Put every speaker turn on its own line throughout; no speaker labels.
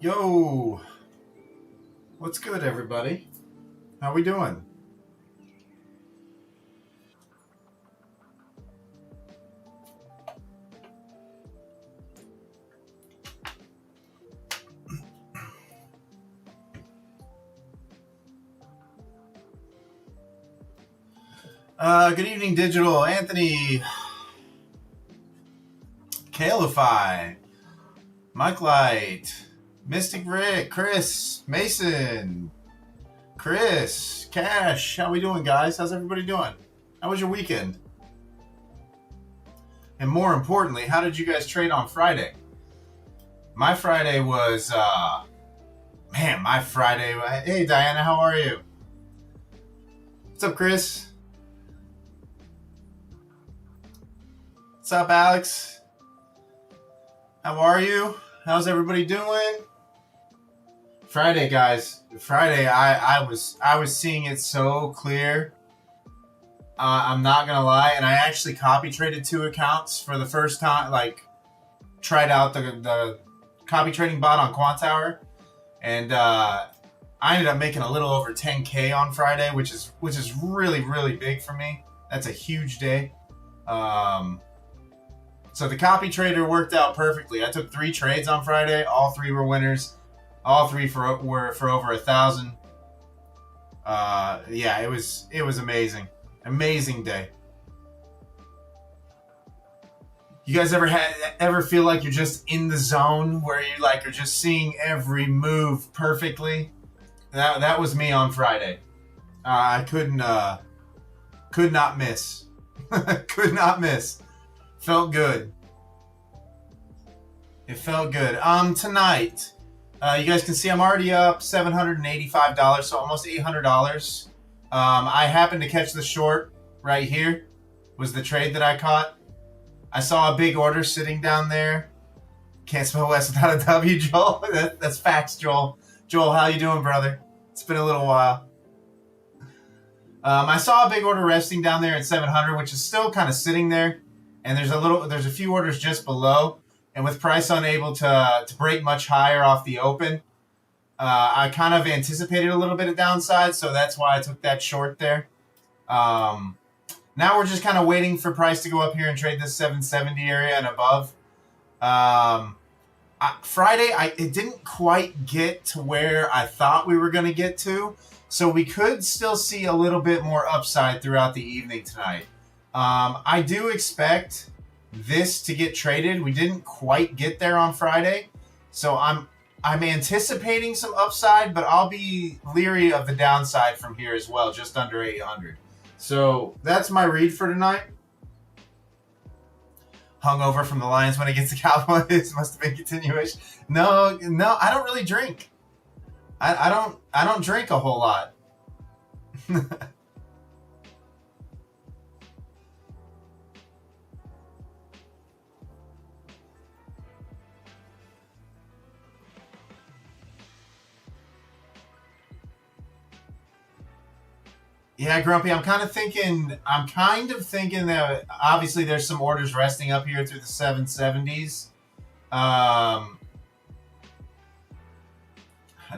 Yo, what's good, everybody? How we doing? Good evening, Digital, Anthony, Calify, Mike Light, Mystic Rick, Chris, Mason, Chris, Cash. How we doing, guys? How's everybody doing? How was your weekend? And more importantly, how did you guys trade on Friday? My Friday was, my Friday. Hey, Diana, how are you? What's up, Chris? What's up, Alex? How are you? How's everybody doing? Friday, guys. Friday, I was seeing it so clear. I'm not gonna lie, and I actually copy traded 2 accounts for the first time. Like, tried out the copy trading bot on Quantower, and I ended up making a little over 10K on Friday, which is really big for me. That's a huge day. So the copy trader worked out perfectly. I took 3 trades on Friday. All 3 were winners. All 3 were for over 1,000. Yeah, it was amazing. Amazing day. You guys ever feel like you're just in the zone where you're just seeing every move perfectly? That was me on Friday. I could not miss. Could not miss. Felt good. It felt good. Tonight, you guys can see I'm already up $785, so almost $800. I happened to catch the short right here. Was the trade that I caught. I saw a big order sitting down there. Can't spell West without a W, Joel. That's facts, Joel. Joel, how you doing, brother? It's been a little while. I saw a big order resting down there at 700, which is still kind of sitting there. And there's a few orders just below. And with price unable to break much higher off the open, I kind of anticipated a little bit of downside, so that's why I took that short there. Now we're just kind of waiting for price to go up here and trade this 770 area and above. Friday, it didn't quite get to where I thought we were going to get to, so we could still see a little bit more upside throughout the evening tonight. I do expect this to get traded. We didn't quite get there on Friday, so I'm anticipating some upside, but I'll be leery of the downside from here as well, just under 800. So that's my read for tonight. Hungover from the Lions when against the Cowboys. Must have been continuation. No, I don't really drink. I don't drink a whole lot. Yeah, Grumpy, I'm kind of thinking that obviously there's some orders resting up here through the 770s.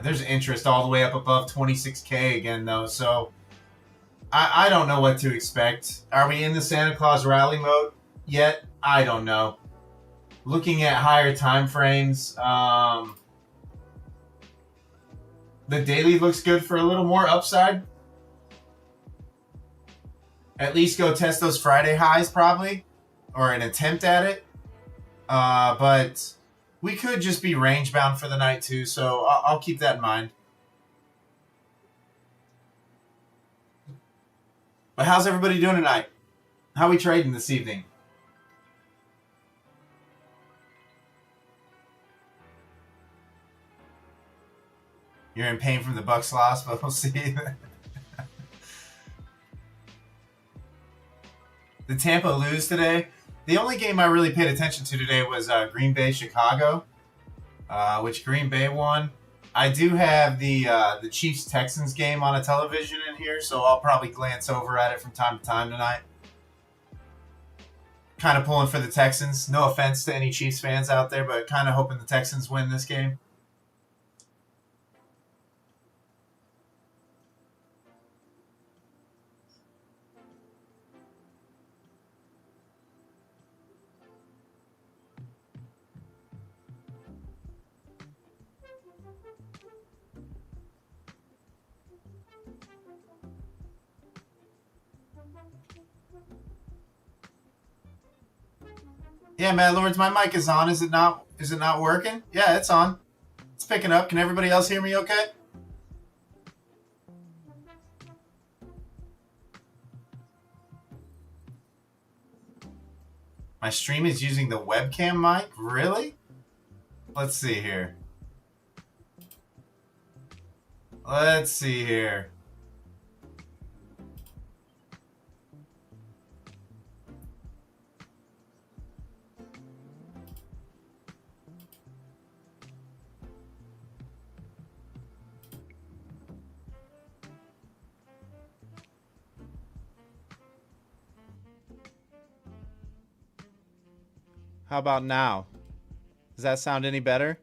There's interest all the way up above 26K again, though, so I don't know what to expect. Are we in the Santa Claus rally mode yet? I don't know. Looking at higher time frames, the daily looks good for a little more upside. At least go test those Friday highs probably, or an attempt at it. But we could just be range bound for the night too, so I'll keep that in mind. But how's everybody doing tonight? How are we trading this evening? You're in pain from the Bucks loss, but we'll see. The Tampa lose today. The only game I really paid attention to today was Green Bay Chicago, which Green Bay won. I do have the Chiefs Texans game on a television in here, so I'll probably glance over at it from time to time tonight. Kind of pulling for the Texans. No offense to any Chiefs fans out there, but kind of hoping the Texans win this game. Yeah, Mad Lords, my mic is on. Is it not? Is it not working? Yeah, it's on. It's picking up. Can everybody else hear me okay? My stream is using the webcam mic? Really? Let's see here. Let's see here. How about now? Does that sound any better?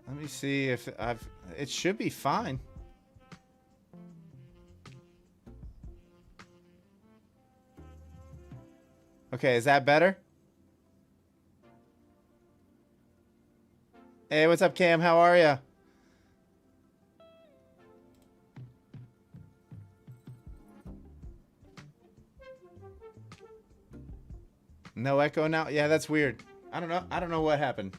Let me see if it should be fine. Okay, is that better? Hey, what's up, Cam? How are you? No echo now? Yeah, that's weird. I don't know what happened.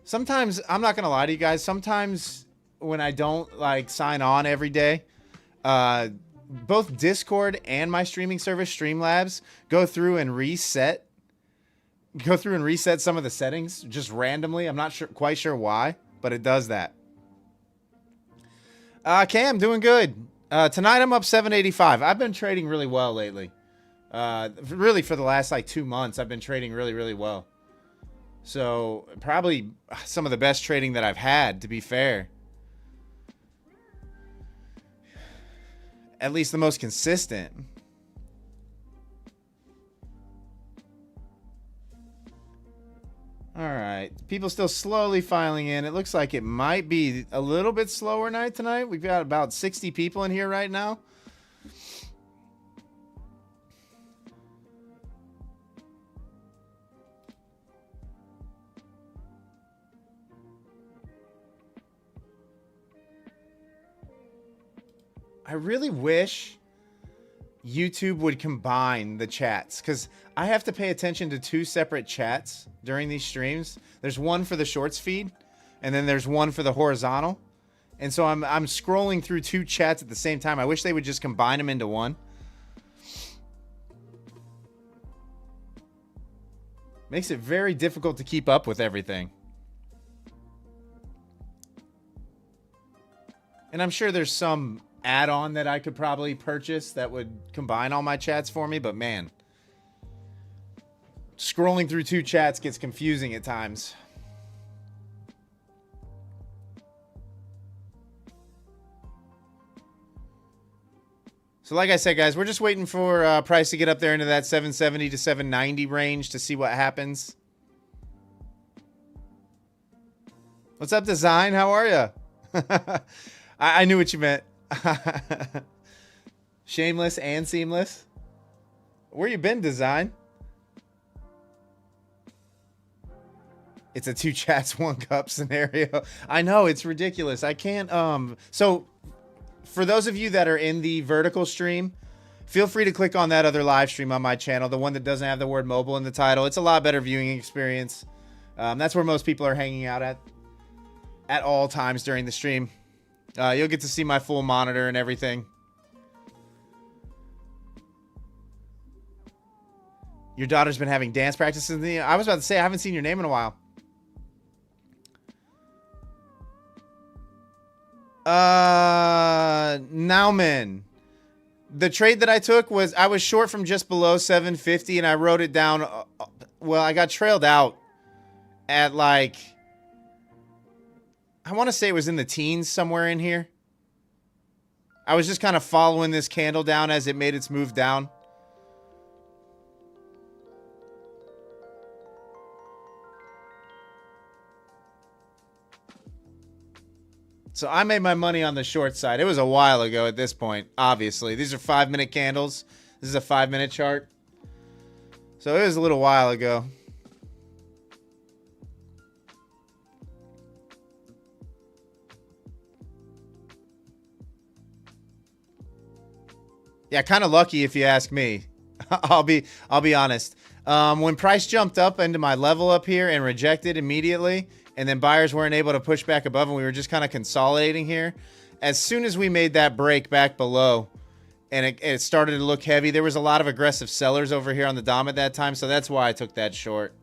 Sometimes, I'm not gonna lie to you guys, sometimes when I don't like sign on every day, both Discord and my streaming service, Streamlabs, go through and reset some of the settings just randomly. I'm not quite sure why, but it does that. Cam, doing good. Tonight I'm up 785. I've been trading really well lately. Really for the last like 2 months, I've been trading really, really well. So probably some of the best trading that I've had, to be fair. At least the most consistent. All right. People still slowly filing in. It looks like it might be a little bit slower night tonight. We've got about 60 people in here right now. I really wish YouTube would combine the chats, because I have to pay attention to 2 separate chats during these streams. There's one for the shorts feed, and then there's one for the horizontal. And so I'm scrolling through 2 chats at the same time. I wish they would just combine them into one. Makes it very difficult to keep up with everything. And I'm sure there's some add-on that I could probably purchase that would combine all my chats for me, but man, scrolling through 2 chats gets confusing at times. So like I said, guys, we're just waiting for price to get up there into that 770 to 790 range to see what happens. What's up, Design? How are you? I knew what you meant. Shameless and seamless. Where you been, Design? It's a 2 chats, 1 cup scenario. I know, it's ridiculous. I can't so for those of you that are in the vertical stream, feel free to click on that other live stream on my channel, the one that doesn't have the word mobile in the title. It's a lot better viewing experience. That's where most people are hanging out at all times during the stream. You'll get to see my full monitor and everything. Your daughter's been having dance practices. I was about to say, I haven't seen your name in a while. Nauman. The trade that I took was, I was short from just below 750 and I wrote it down. Well, I got trailed out at like, I want to say it was in the teens somewhere in here. I was just kind of following this candle down as it made its move down. So I made my money on the short side. It was a while ago at this point, obviously. These are 5-minute candles. This is a 5-minute chart. So it was a little while ago.
Yeah, kind of lucky if you ask me. I'll be honest. When price jumped up into my level up here and rejected immediately, and then buyers weren't able to push back above, and we were just kind of consolidating here. As soon as we made that break back below, and it started to look heavy, there was a lot of aggressive sellers over here on the DOM at that time, so that's why I took that short.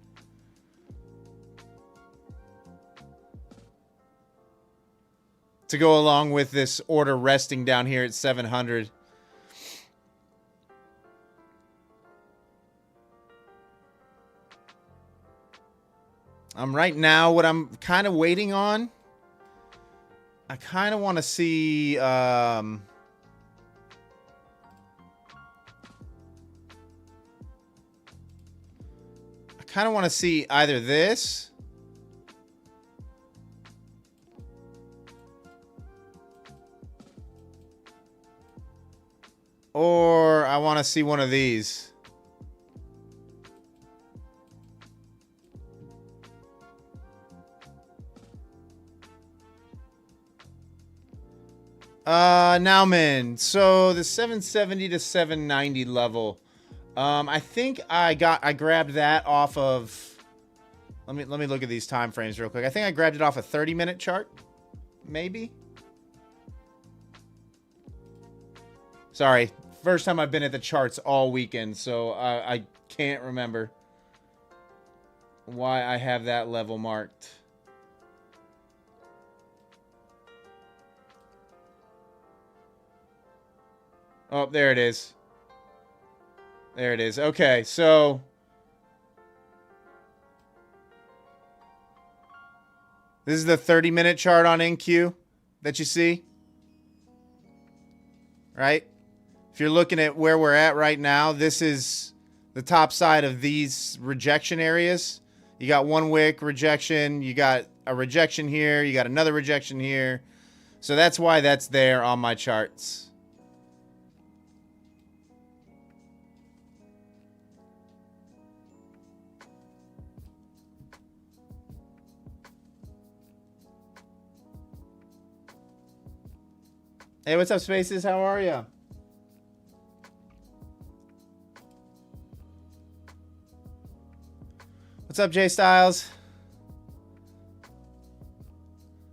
To go along with this order resting down here at 700. Right now, what I'm kind of waiting on, I kind of want to see, I kind of want to see either this or I want to see one of these. Nauman. So the 770 to 790 level. I think I grabbed that off of. Let me look at these time frames real quick. I think I grabbed it off a 30-minute chart, maybe. Sorry, first time I've been at the charts all weekend, so I can't remember why I have that level marked. Oh, there it is. There it is. Okay, so this is the 30-minute chart on NQ that you see, right? If you're looking at where we're at right now, this is the top side of these rejection areas. You got one wick rejection, you got a rejection here, you got another rejection here. So that's why that's there on my charts. Hey, what's up, Spaces? How are you? What's up, Jay Styles?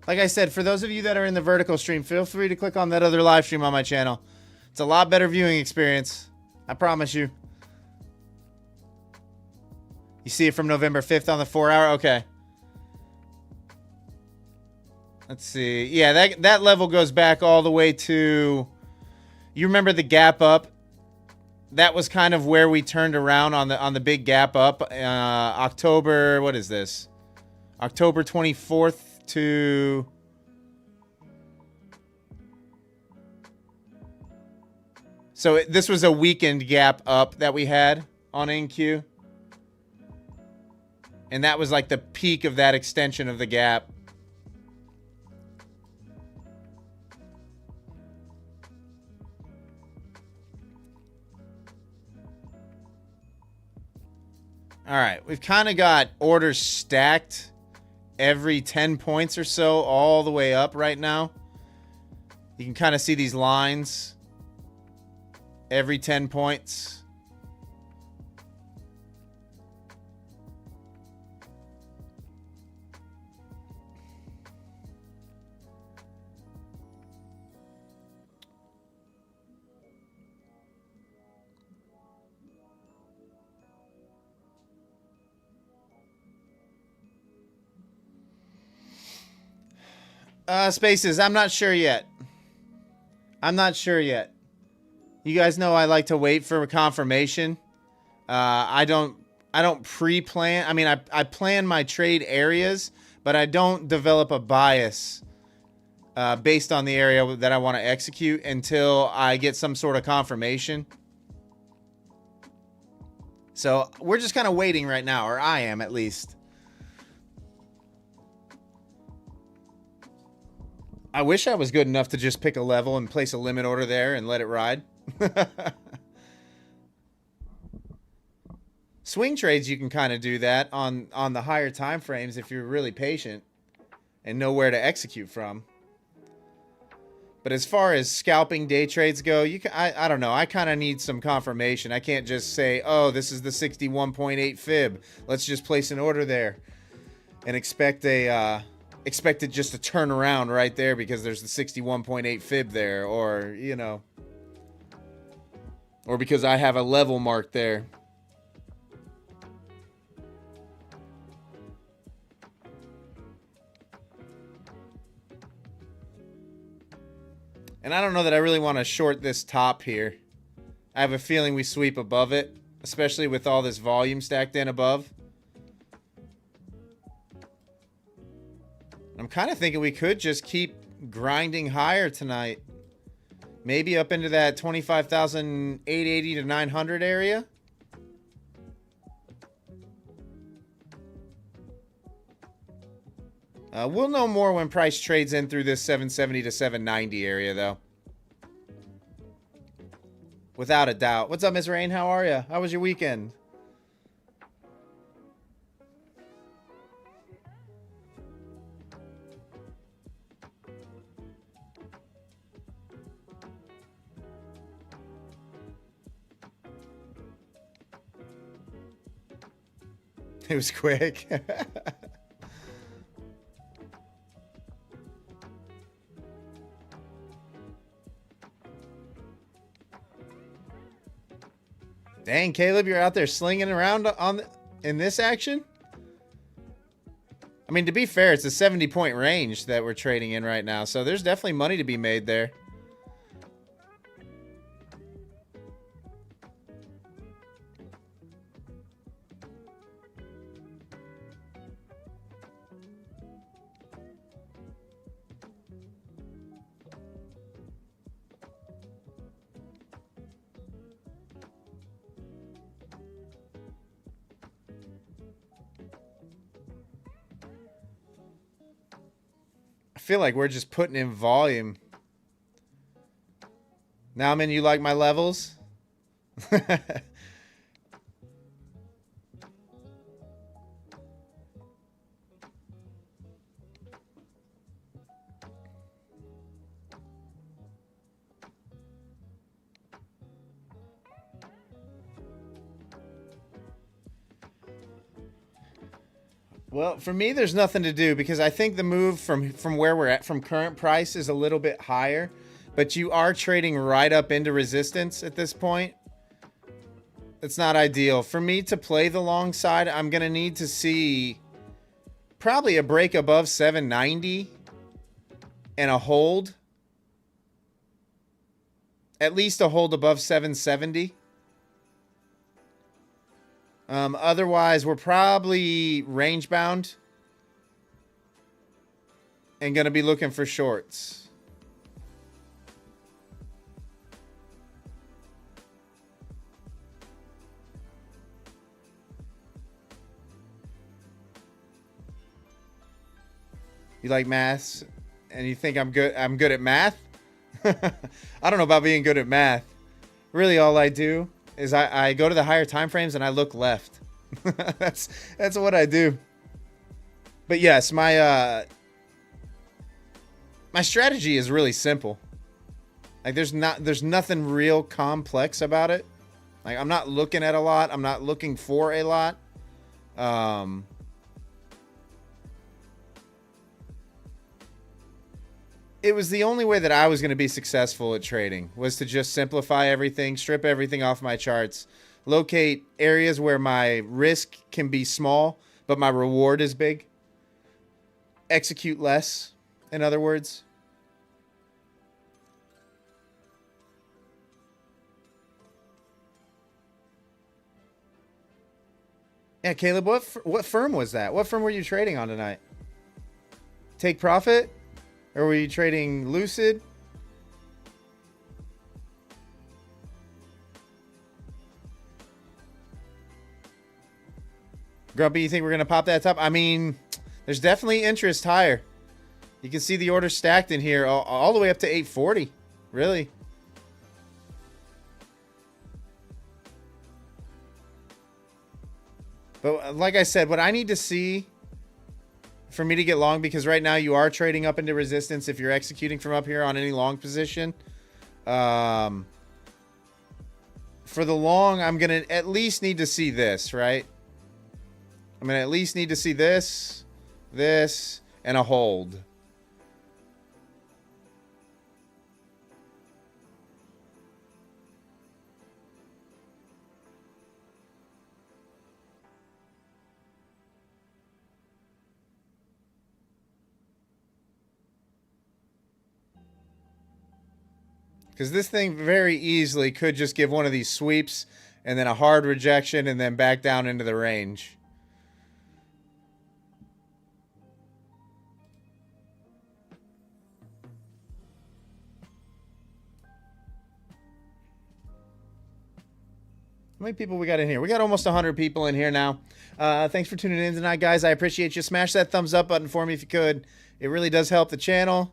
Like I said, for those of you that are in the vertical stream, feel free to click on that other live stream on my channel. It's a lot better viewing experience. I promise you. You see it from November 5th on the 4-hour? Okay. Let's see. Yeah, that level goes back all the way to... You remember the gap up? That was kind of where we turned around on the big gap up. October... What is this? October 24th to... So this was a weekend gap up that we had on NQ. And that was like the peak of that extension of the gap. All right, we've kind of got orders stacked every 10 points or so all the way up right now. You can kind of see these lines every 10 points. Spaces, I'm not sure yet. I'm not sure yet. You guys know I like to wait for a confirmation. I don't pre-plan. I mean, I plan my trade areas, but I don't develop a bias based on the area that I want to execute until I get some sort of confirmation. So we're just kind of waiting right now, or I am at least. I wish I was good enough to just pick a level and place a limit order there and let it ride. Swing trades, you can kind of do that on the higher time frames if you're really patient and know where to execute from. But as far as scalping day trades go, I don't know. I kind of need some confirmation. I can't just say, oh, this is the 61.8 fib. Let's just place an order there and expect it just to turn around right there because there's the 61.8 fib there, or, you know, or because I have a level mark there. And I don't know that I really want to short this top here. I have a feeling we sweep above it, especially with all this volume stacked in above. I'm kind of thinking we could just keep grinding higher tonight. Maybe up into that 25,880 to 900 area. We'll know more when price trades in through this 770 to 790 area, though. Without a doubt. What's up, Miss Rain? How are you? How was your weekend? It was quick. Dang, Caleb, you're out there slinging around in this action? I mean, to be fair, it's a 70-point range that we're trading in right now, so there's definitely money to be made there. I feel like we're just putting in volume. Now, man, you like my levels? Well, for me, there's nothing to do because I think the move from where we're at, from current price, is a little bit higher. But you are trading right up into resistance at this point. It's not ideal. For me to play the long side, I'm going to need to see probably a break above 790 and a hold. At least a hold above 770. Otherwise, we're probably range bound and going to be looking for shorts. You like maths and you think I'm good at math? I don't know about being good at math. Really, all I do is I go to the higher time frames and I look left. that's what I do. But yes, my strategy is really simple. Like there's nothing real complex about it. Like I'm not looking at a lot. I'm not looking for a lot. It was the only way that I was going to be successful at trading, was to just simplify everything, strip everything off my charts, locate areas where my risk can be small, but my reward is big. Execute less, in other words. Yeah, Caleb, what firm was that? What firm were you trading on tonight? Take Profit? Or were you trading Lucid? Grumpy, you think we're going to pop that top? I mean, there's definitely interest higher. You can see the order stacked in here all the way up to 840. Really. But like I said, what I need to see for me to get long, because right now you are trading up into resistance if you're executing from up here on any long position. For the long, I'm going to at least need to see this, right? I'm going to at least need to see this, and a hold. Because this thing very easily could just give one of these sweeps and then a hard rejection and then back down into the range. How many people we got in here? We got almost 100 people in here now. Thanks for tuning in tonight, guys. I appreciate you. Smash that thumbs up button for me if you could. It really does help the channel.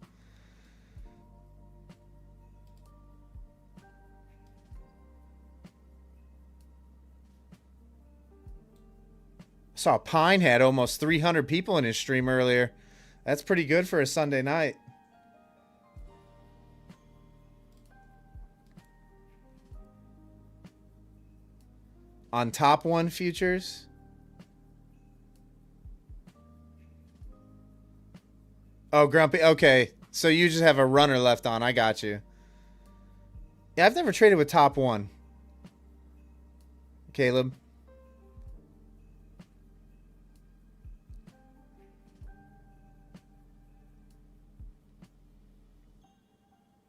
Saw Pine had almost 300 people in his stream earlier. That's pretty good for a Sunday night. On top one futures. Oh, Grumpy. Okay. So you just have a runner left on. I got you. Yeah, I've never traded with top one. Caleb.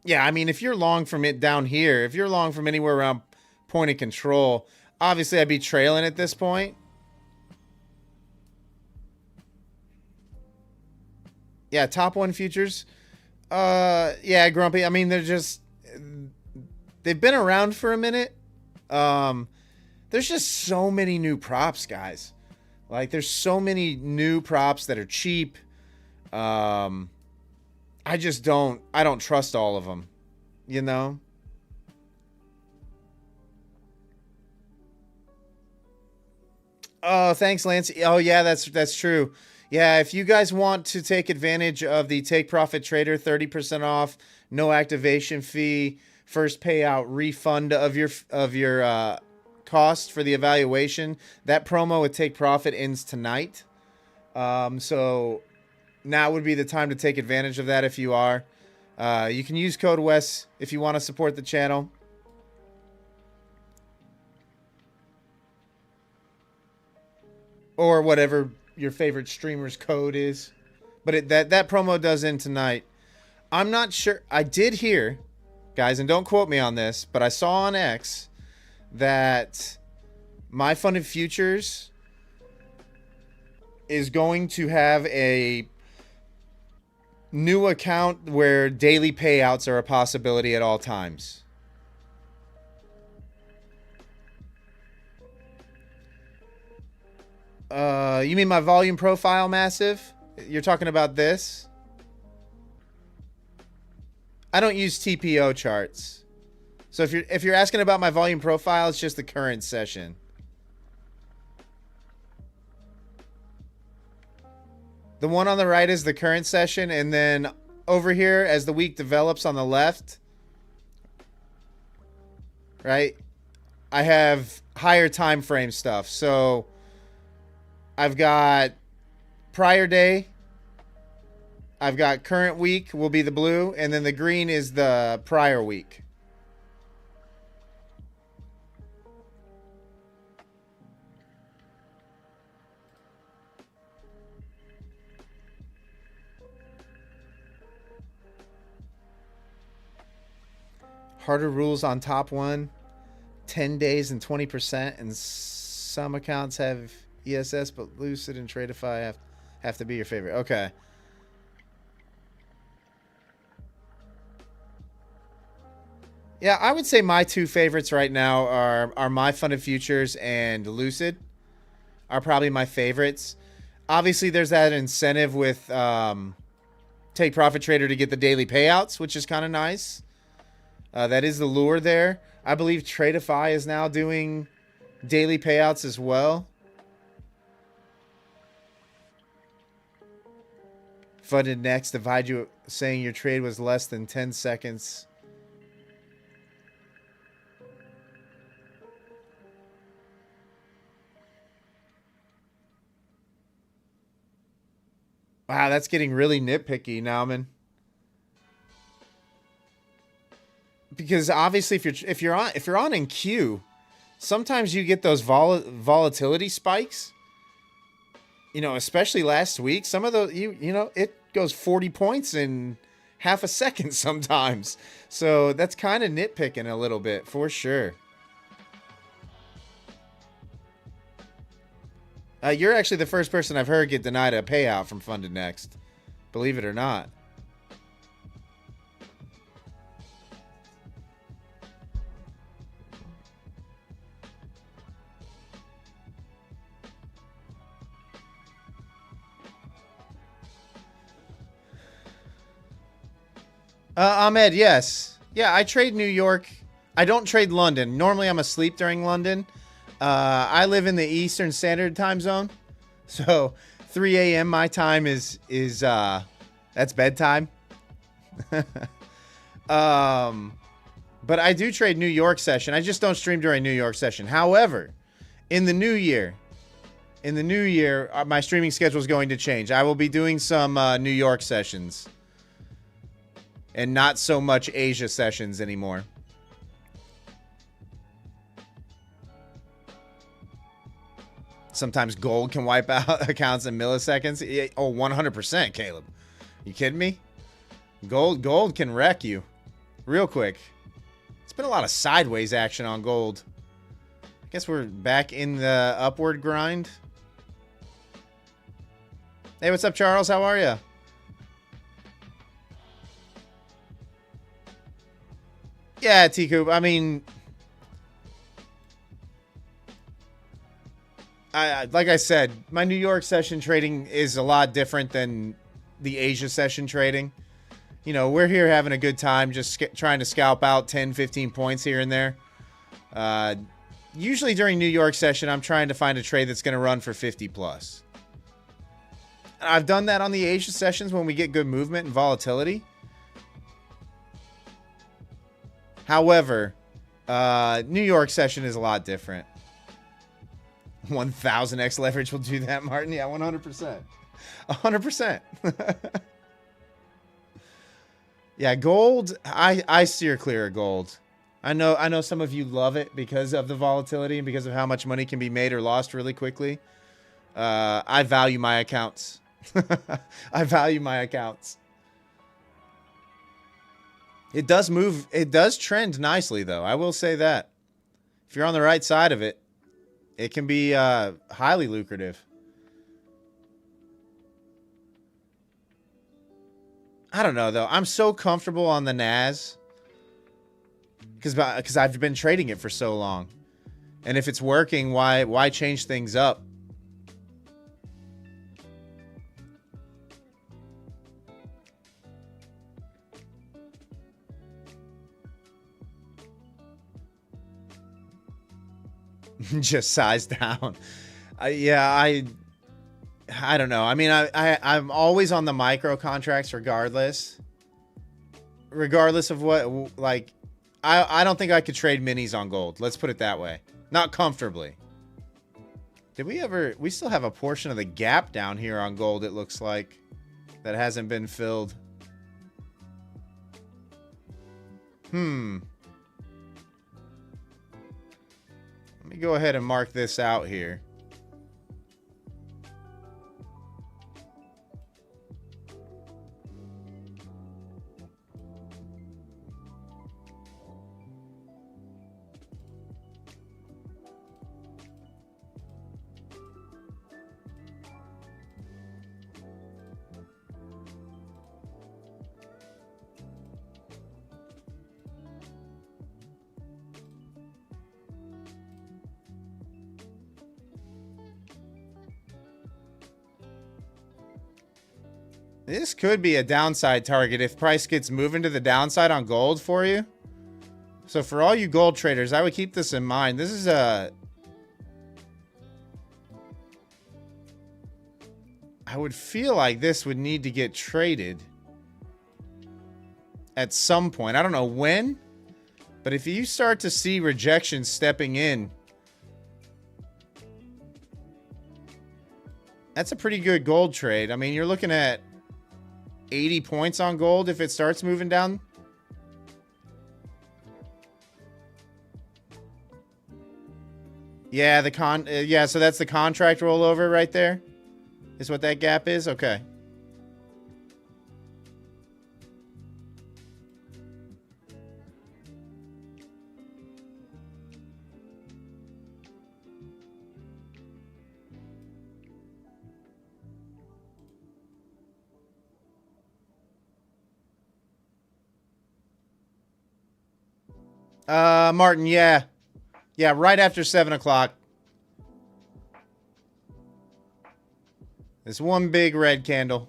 Yeah, I mean, if you're long from it down here, if you're long from anywhere around point of control, obviously I'd be trailing at this point. Yeah, top one futures. Yeah, Grumpy. I mean, they've been around for a minute. There's just so many new props, guys. Like, there's so many new props that are cheap. I don't trust all of them, you know? Oh, thanks, Lance. Oh, yeah, that's true. Yeah, if you guys want to take advantage of the Take Profit Trader 30% off, no activation fee, first payout refund of your cost for the evaluation, that promo with Take Profit ends tonight. So now would be the time to take advantage of that if you are. You can use code WES if you want to support the channel. Or whatever your favorite streamer's code is. But that promo does end tonight. I'm not sure. I did hear, guys, and don't quote me on this, but I saw on X that My Funded Futures is going to have a new account where daily payouts are a possibility at all times. You mean my volume profile, Massive? You're talking about this? I don't use TPO charts. So if you're asking about my volume profile, it's just the current session. The one on the right is the current session, and then over here, as the week develops on the left, right, I have higher time frame stuff. So I've got prior day, I've got current week will be the blue, and then the green is the prior week. Harder rules on top one, 10 days and 20%, and some accounts have ESS, but Lucid and Tradeify have to be your favorite. Okay. Yeah, I would say my two favorites right now are My Funded Futures and Lucid are probably my favorites. Obviously, there's that incentive with Take Profit Trader to get the daily payouts, which is kind of nice. That is the lure there. I believe Tradeify is now doing daily payouts as well. Funded next. Divide you saying your trade was less than 10 seconds. Wow, that's getting really nitpicky now, man. Because obviously, if you're on in queue, sometimes you get those volatility spikes. You know, especially last week, some of those you know it goes 40 points in half a second sometimes. So that's kind of nitpicking a little bit for sure. You're actually the first person I've heard get denied a payout from Funded Next. Believe it or not. Ahmed, yes. Yeah, I trade New York. I don't trade London. Normally I'm asleep during London. I live in the Eastern Standard Time Zone. So 3 a.m. my time is that's bedtime. But I do trade New York session. I just don't stream during New York session. However, in the new year, my streaming schedule is going to change. I will be doing some New York sessions. And not so much Asia sessions anymore. Sometimes gold can wipe out accounts in milliseconds. Oh, 100%, Caleb. You kidding me? Gold can wreck you real quick. It's been a lot of sideways action on gold. I guess we're back in the upward grind. Hey, what's up, Charles? How are you? Yeah, T-Coop. I mean, like I said, my New York session trading is a lot different than the Asia session trading. You know, we're here having a good time, just trying to scalp out 10, 15 points here and there. Usually during New York session, I'm trying to find a trade that's going to run for 50 plus. I've done that on the Asia sessions when we get good movement and volatility. However, New York session is a lot different. 1000x leverage will do that, Martin. Yeah, 100%. 100%. Yeah, gold, I steer clear of gold. I know some of you love it because of the volatility and because of how much money can be made or lost really quickly. I value my accounts. I value my accounts. It does move. It does trend nicely, though. I will say that. If you're on the right side of it, it can be highly lucrative. I don't know, though. I'm so comfortable on the Nas because I've been trading it for so long. And if it's working, why change things up? Just size down. I don't know. I mean, I'm always on the micro contracts regardless of what, like, I don't think I could trade minis on gold. Let's put it that way. Not comfortably. Did we still have a portion of the gap down here on gold, it looks like, that hasn't been filled. Let me go ahead and mark this out here. This could be a downside target if price gets moving to the downside on gold for you. So for all you gold traders, I would keep this in mind. This is a... I would feel like this would need to get traded at some point. I don't know when, but if you start to see rejection stepping in, that's a pretty good gold trade. I mean, you're looking at 80 points on gold if it starts moving down. Yeah, yeah, so that's the contract rollover right there. Is what that gap is? Okay. Martin, yeah. Yeah, right after 7 o'clock. This one big red candle.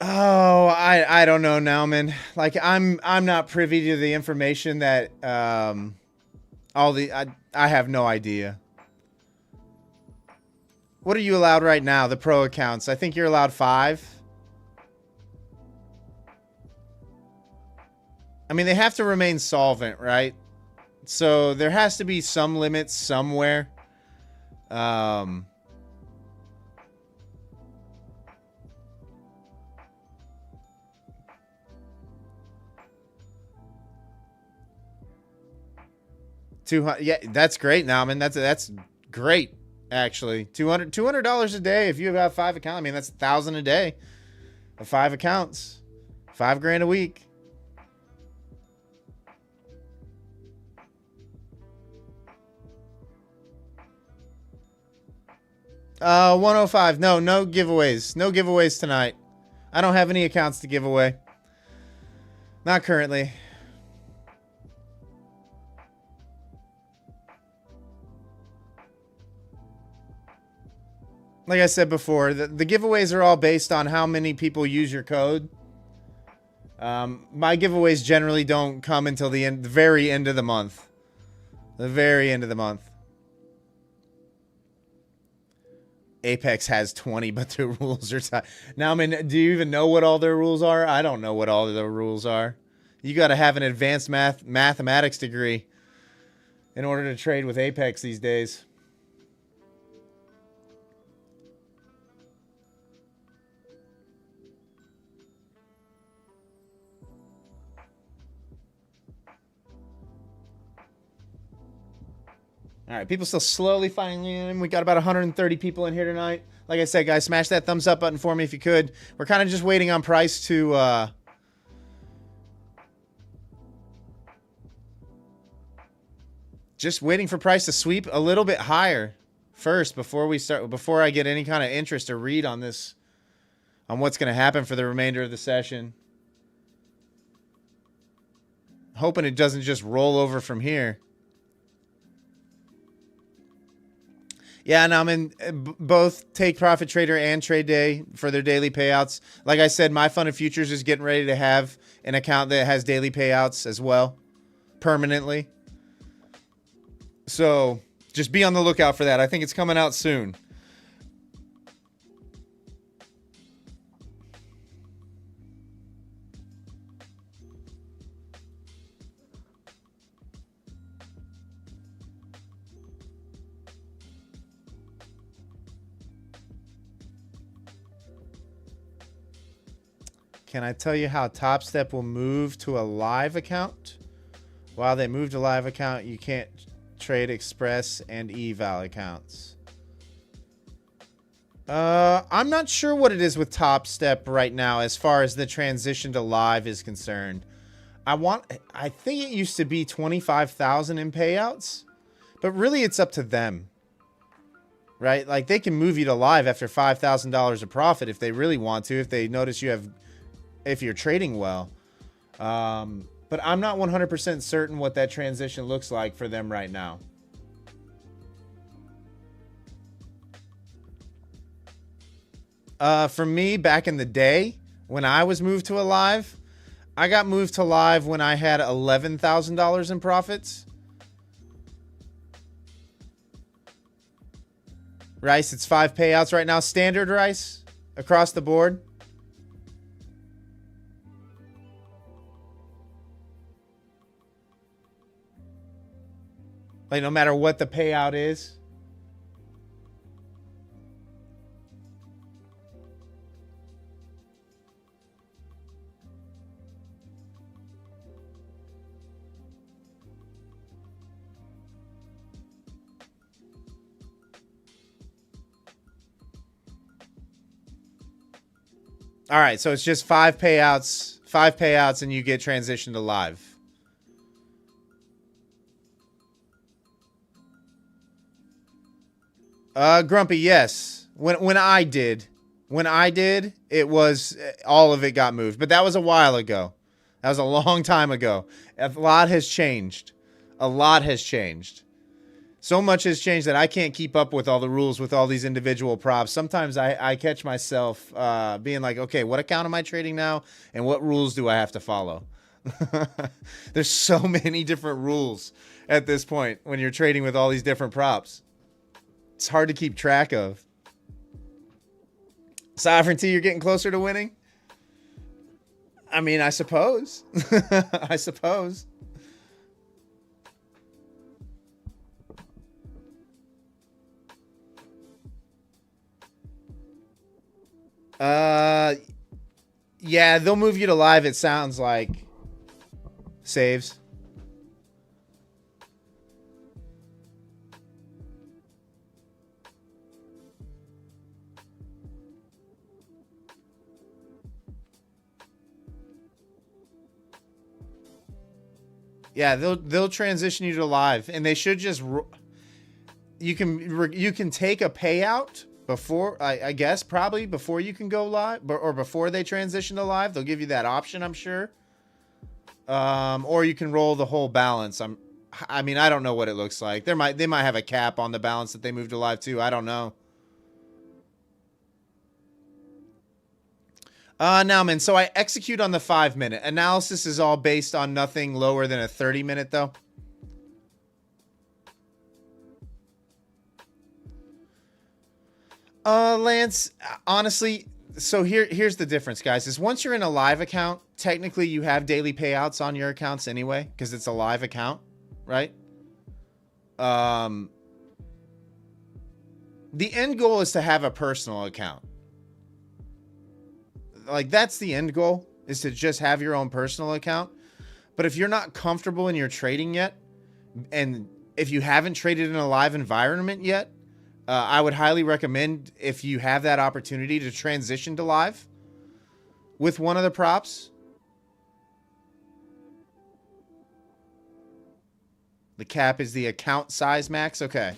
Oh, I don't know now, man. Like I'm not privy to the information that I have no idea. What are you allowed right now? The pro accounts. I think you're allowed 5. I mean, they have to remain solvent, right? So there has to be some limits somewhere. $200, yeah, that's great now. I mean, that's great, actually. $200 a day if you have 5 accounts. I mean, that's $1,000 a day of 5 accounts. $5,000 a week. 105. No giveaways. No giveaways tonight. I don't have any accounts to give away. Not currently. Like I said before, the giveaways are all based on how many people use your code. My giveaways generally don't come until the very end of the month. The very end of the month. Apex has 20, but the rules are tight. Now, I mean, do you even know what all their rules are? I don't know what all their rules are. You got to have an advanced mathematics degree in order to trade with Apex these days. All right, people still slowly filing in. We got about 130 people in here tonight. Like I said, guys, smash that thumbs up button for me if you could. We're kind of just waiting on price to just waiting for price to sweep a little bit higher first before I get any kind of interest or read on this, on what's going to happen for the remainder of the session. Hoping it doesn't just roll over from here. Yeah, and I'm in both Take Profit Trader and Trade Day for their daily payouts. Like I said, My Fun of Futures is getting ready to have an account that has daily payouts as well, permanently. So just be on the lookout for that. I think it's coming out soon. Can I tell you how Top Step will move to a live account? While they move to live account, you can't trade Express and eval accounts. I'm not sure what it is with Top Step right now as far as the transition to live is concerned. I think it used to be 25,000 in payouts, but really it's up to them. Right? Like they can move you to live after $5,000 of profit if they really want to, if they notice you have, if you're trading well. But I'm not 100% certain what that transition looks like for them right now. For me, back in the day, when I was moved to a live, I got moved to live when I had $11,000 in profits. Rice, it's 5 payouts right now. Standard Rice across the board. Like, no matter what the payout is. All right, so it's just 5 payouts, and you get transitioned to live. Grumpy, yes. When I did, it was all of it got moved, but that was a while ago. That was a long time ago. A lot has changed. A lot has changed. So much has changed that I can't keep up with all the rules with all these individual props. Sometimes I catch myself being like, okay, what account am I trading now? And what rules do I have to follow? There's so many different rules at this point when you're trading with all these different props. It's hard to keep track of. Sovereignty, you're getting closer to winning? I mean, I suppose. I suppose. Yeah, they'll move you to live, it sounds like. Saves. Yeah, they'll transition you to live, and they should just you can take a payout before, I guess, probably before you can go live, or before they transition to live. They'll give you that option, I'm sure. Or you can roll the whole balance. I mean, I don't know what it looks like. They might have a cap on the balance that they move to live too. I don't know. Now, man, so I execute on the 5-minute. Analysis is all based on nothing lower than a 30-minute, though. Lance, honestly, so here's the difference, guys, is once you're in a live account, technically you have daily payouts on your accounts anyway, because it's a live account, right? The end goal is to have a personal account. Like, that's the end goal, is to just have your own personal account. But if you're not comfortable in your trading yet, and if you haven't traded in a live environment yet, I would highly recommend, if you have that opportunity, to transition to live with one of the props. The cap is the account size max. Okay.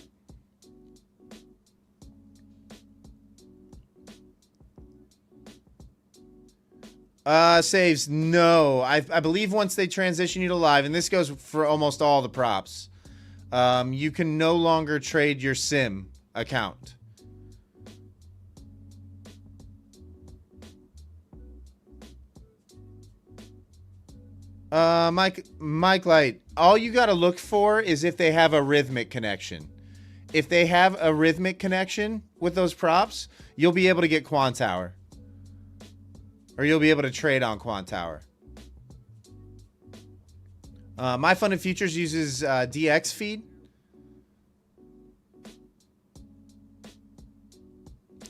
Saves. No, I believe once they transition you to live, and this goes for almost all the props, you can no longer trade your sim account. Mike Light, all you got to look for is if they have a rhythmic connection. If they have a rhythmic connection with those props, you'll be able to get Quant Tower. Or you'll be able to trade on Quant Tower. My Funded Futures uses DX feed.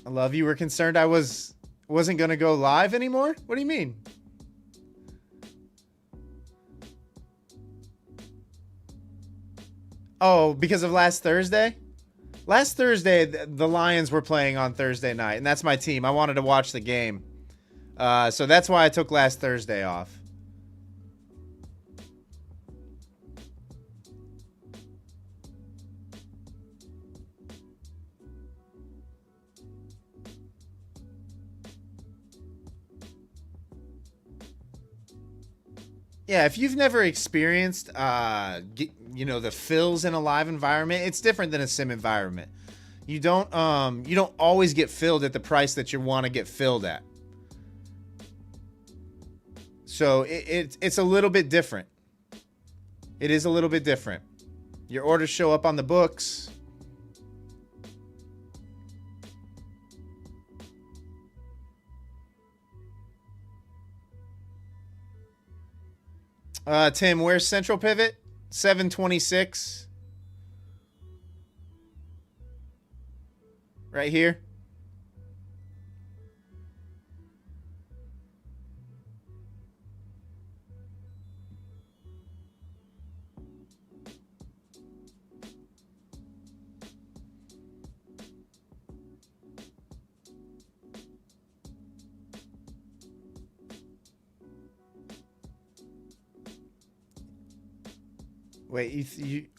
I love you. Were concerned I wasn't going to go live anymore? What do you mean? Oh, because of last Thursday? Last Thursday, the Lions were playing on Thursday night, and that's my team. I wanted to watch the game. So that's why I took last Thursday off. Yeah, if you've never experienced, the fills in a live environment, it's different than a sim environment. You don't always get filled at the price that you want to get filled at. So it's a little bit different. It is a little bit different. Your orders show up on the books. Tim, where's central pivot? 726. Right here.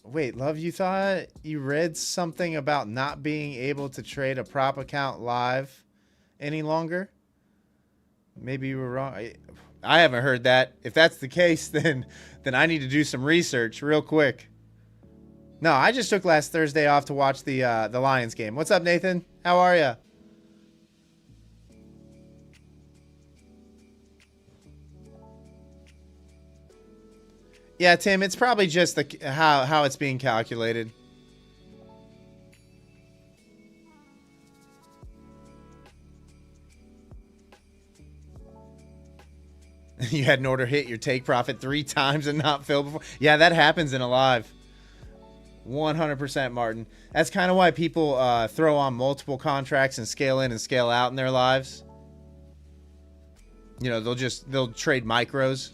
Wait, love, you thought you read something about not being able to trade a prop account live any longer? Maybe you were wrong. I haven't heard that. If that's the case, then I need to do some research real quick. No, I just took last Thursday off to watch the Lions game. What's up, Nathan? How are you? Yeah, Tim, it's probably just how it's being calculated. You had an order hit your take profit 3 times and not fill before. Yeah, that happens in a live. 100%, Martin. That's kind of why people throw on multiple contracts and scale in and scale out in their lives. You know, they'll trade micros.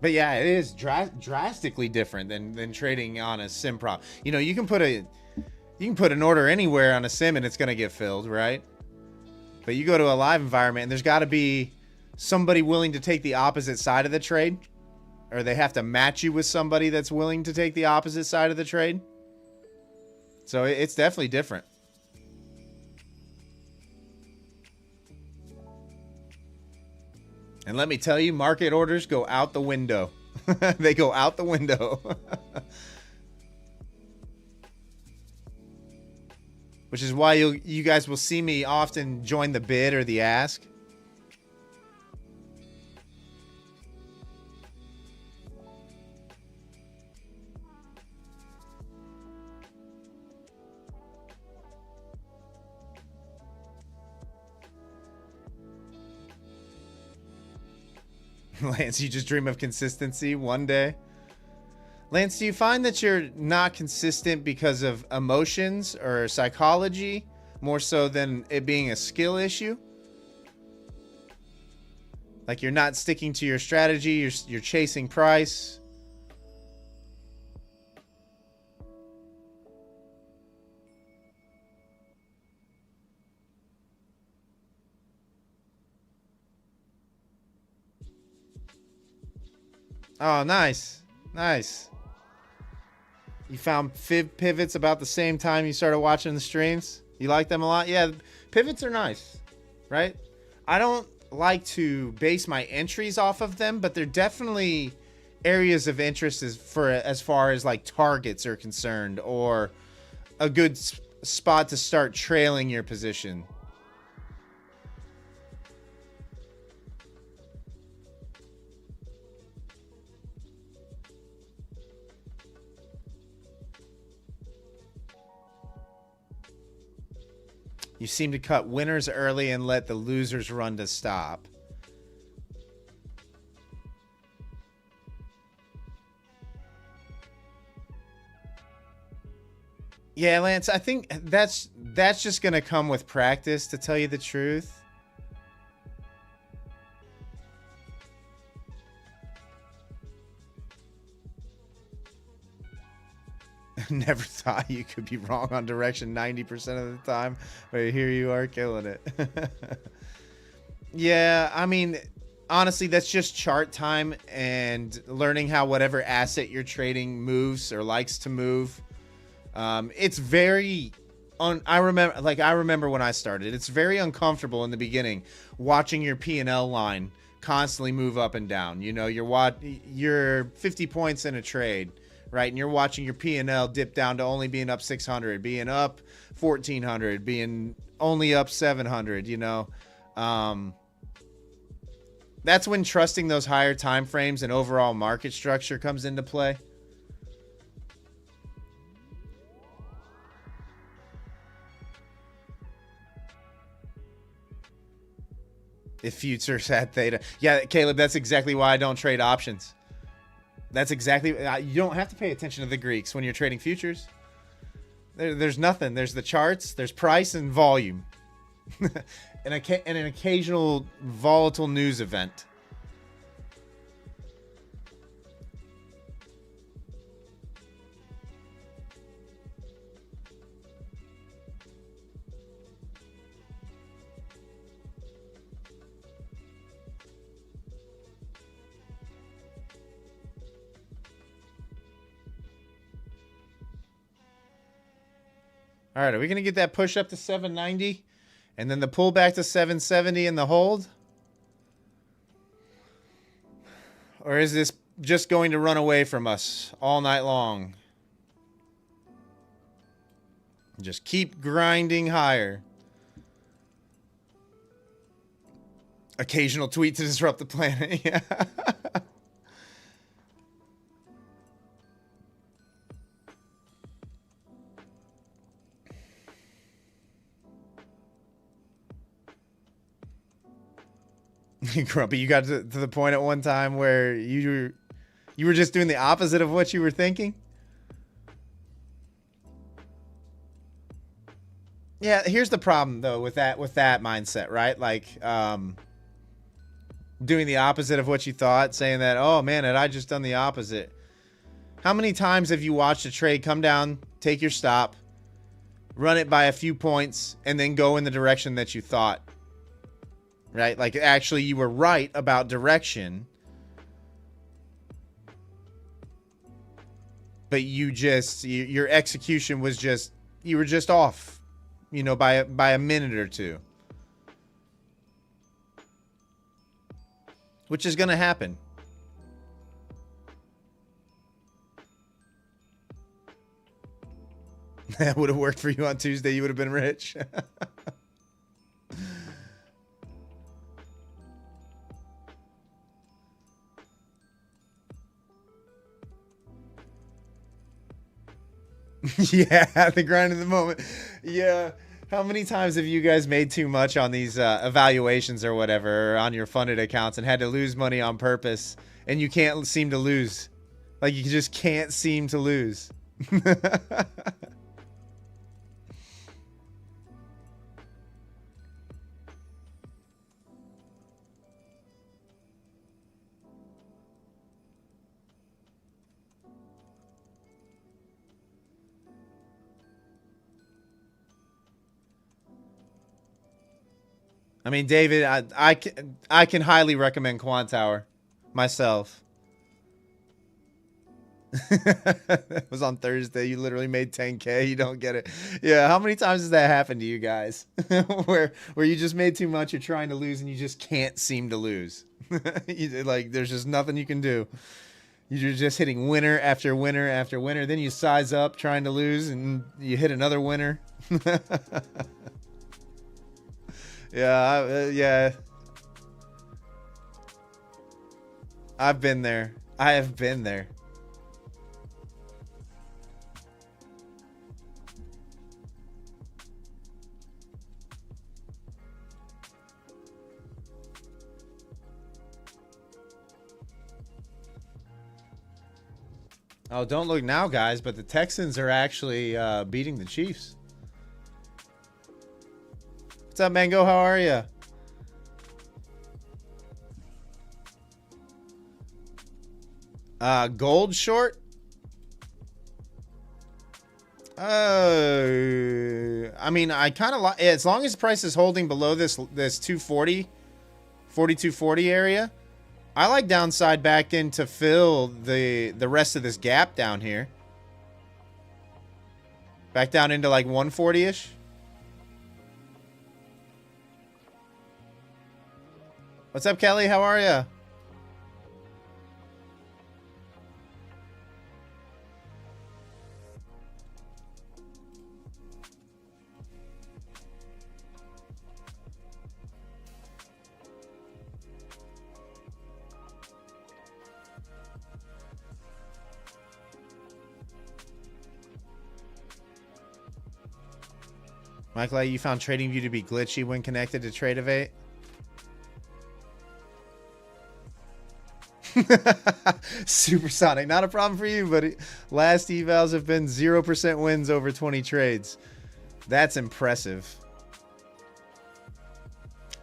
But yeah, it is drastically different than trading on a sim prop. You know, you can put an order anywhere on a sim and it's gonna get filled, right? But you go to a live environment and there's got to be somebody willing to take the opposite side of the trade, or they have to match you with somebody that's willing to take the opposite side of the trade. So it's definitely different. And let me tell you, market orders go out the window. They go out the window. Which is why you guys will see me often join the bid or the ask. Lance, you just dream of consistency one day. Lance, do you find that you're not consistent because of emotions or psychology more so than it being a skill issue? Like you're not sticking to your strategy, you're chasing price. Oh, nice. Nice. You found fib pivots about the same time you started watching the streams? You like them a lot? Yeah, pivots are nice, right? I don't like to base my entries off of them, but they're definitely areas of interest as far as like targets are concerned, or a good spot to start trailing your position. You seem to cut winners early and let the losers run to stop. Yeah, Lance, I think that's just going to come with practice, to tell you the truth. Never thought you could be wrong on direction 90% of the time, but here you are killing it. Yeah, I mean, honestly, that's just chart time and learning how whatever asset you're trading moves or likes to move. It's very I remember when I started, it's very uncomfortable in the beginning watching your P&L line constantly move up and down. You know, you're 50 points in a trade, right? And you're watching your P&L dip down to only being up 600, being up 1400, being only up 700, you know. That that's when trusting those higher time frames and overall market structure comes into play. If futures had theta. Yeah, Caleb, that's exactly why I don't trade options. That's exactly, you don't have to pay attention to the Greeks when you're trading futures. There's nothing. There's the charts, there's price and volume. and an occasional volatile news event. All right, are we going to get that push up to 790 and then the pull back to 770 and the hold? Or is this just going to run away from us all night long? Just keep grinding higher. Occasional tweet to disrupt the planet. Yeah. Grumpy, you got to the point at one time where you were just doing the opposite of what you were thinking. Yeah, here's the problem though with that mindset, right? Like doing the opposite of what you thought, saying that, oh man, had I just done the opposite. How many times have you watched a trade come down, take your stop, run it by a few points, and then go in the direction that you thought? Right? Like, actually, you were right about direction. But your execution was just, you were just off, you know, by a minute or two. Which is going to happen. That would have worked for you on Tuesday. You would have been rich. Yeah, the grind of the moment. Yeah. How many times have you guys made too much on these evaluations or whatever, or on your funded accounts, and had to lose money on purpose, and you can't seem to lose? Like, you just can't seem to lose. I mean, David, I can highly recommend Quant Tower myself. It was on Thursday. You literally made 10K. You don't get it. Yeah, how many times has that happened to you guys? where you just made too much, you're trying to lose, and you just can't seem to lose. Like, there's just nothing you can do. You're just hitting winner after winner after winner. Then you size up trying to lose, and you hit another winner. Yeah, yeah. I've been there. I have been there. Oh, don't look now, guys, but the Texans are actually beating the Chiefs. What's up, Mango? How are you? Gold short? I mean, I kind of like, as long as the price is holding below this 240, 4240 area, I like downside back in to fill the rest of this gap down here. Back down into like 140-ish. What's up, Kelly? How are you? Michael, you found TradingView to be glitchy when connected to Tradeovate? Supersonic, not a problem for you, but last evals have been 0% wins over 20 trades. That's impressive.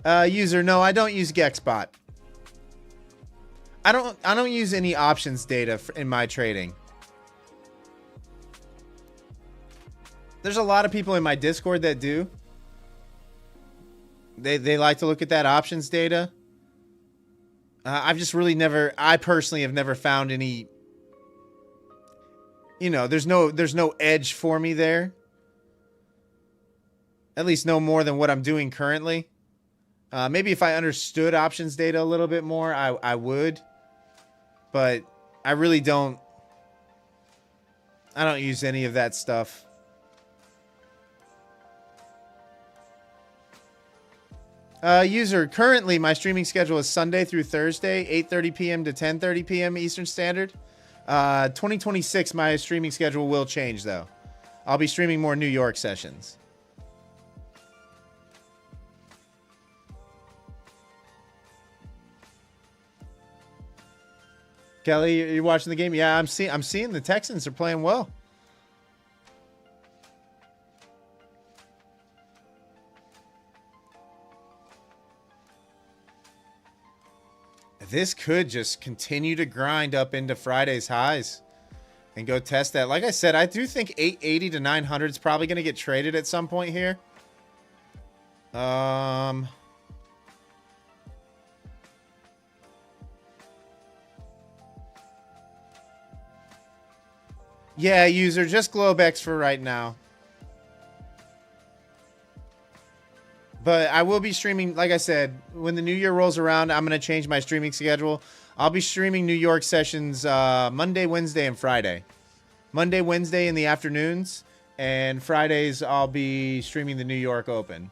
User, no, I don't use GexBot. I don't use any options data in my trading. There's a lot of people in my Discord that do. They like to look at that options data. I've just really never, I personally have never found any, you know, there's no edge for me there. At least no more than what I'm doing currently. Maybe if I understood options data a little bit more, I would. But I really don't. I don't use any of that stuff. User, currently my streaming schedule is Sunday through Thursday, 8:30 p.m. to 10:30 p.m. Eastern Standard. 2026, my streaming schedule will change, though. I'll be streaming more New York sessions. Kelly, you're watching the game? Yeah, I'm seeing the Texans are playing well. This could just continue to grind up into Friday's highs and go test that. Like I said, I do think 880 to 900 is probably going to get traded at some point here. Yeah, user, just globex for right now. But I will be streaming, like I said, when the new year rolls around, I'm going to change my streaming schedule. I'll be streaming New York sessions Monday, Wednesday, and Friday. Monday, Wednesday in the afternoons, and Fridays I'll be streaming the New York Open.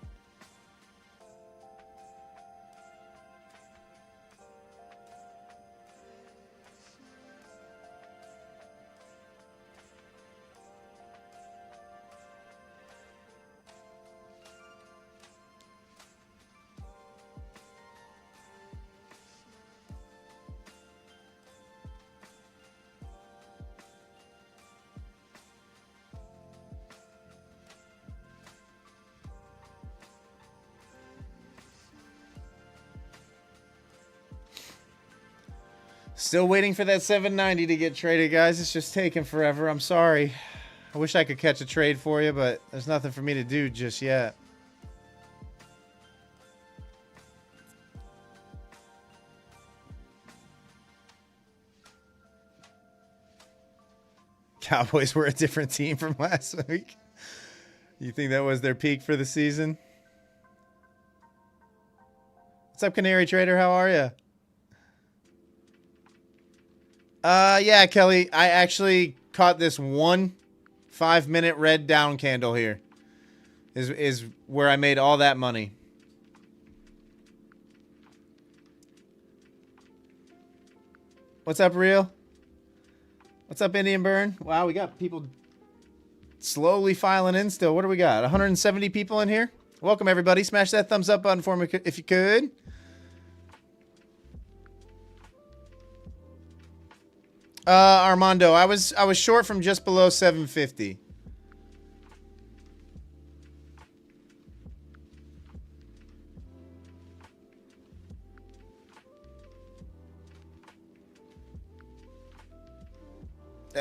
Still waiting for that 790 to get traded, guys. It's just taking forever. I'm sorry. I wish I could catch a trade for you, but there's nothing for me to do just yet. Cowboys were a different team from last week. You think that was their peak for the season? What's up, Canary Trader? How are you? Yeah, Kelly, I actually caught this 5-minute red down candle here. Is where I made all that money. What's up, Real? What's up, Indian Burn? Wow, we got people slowly filing in still. What do we got? 170 people in here? Welcome, everybody. Smash that thumbs up button for me if you could. Armando, I was short from just below 750.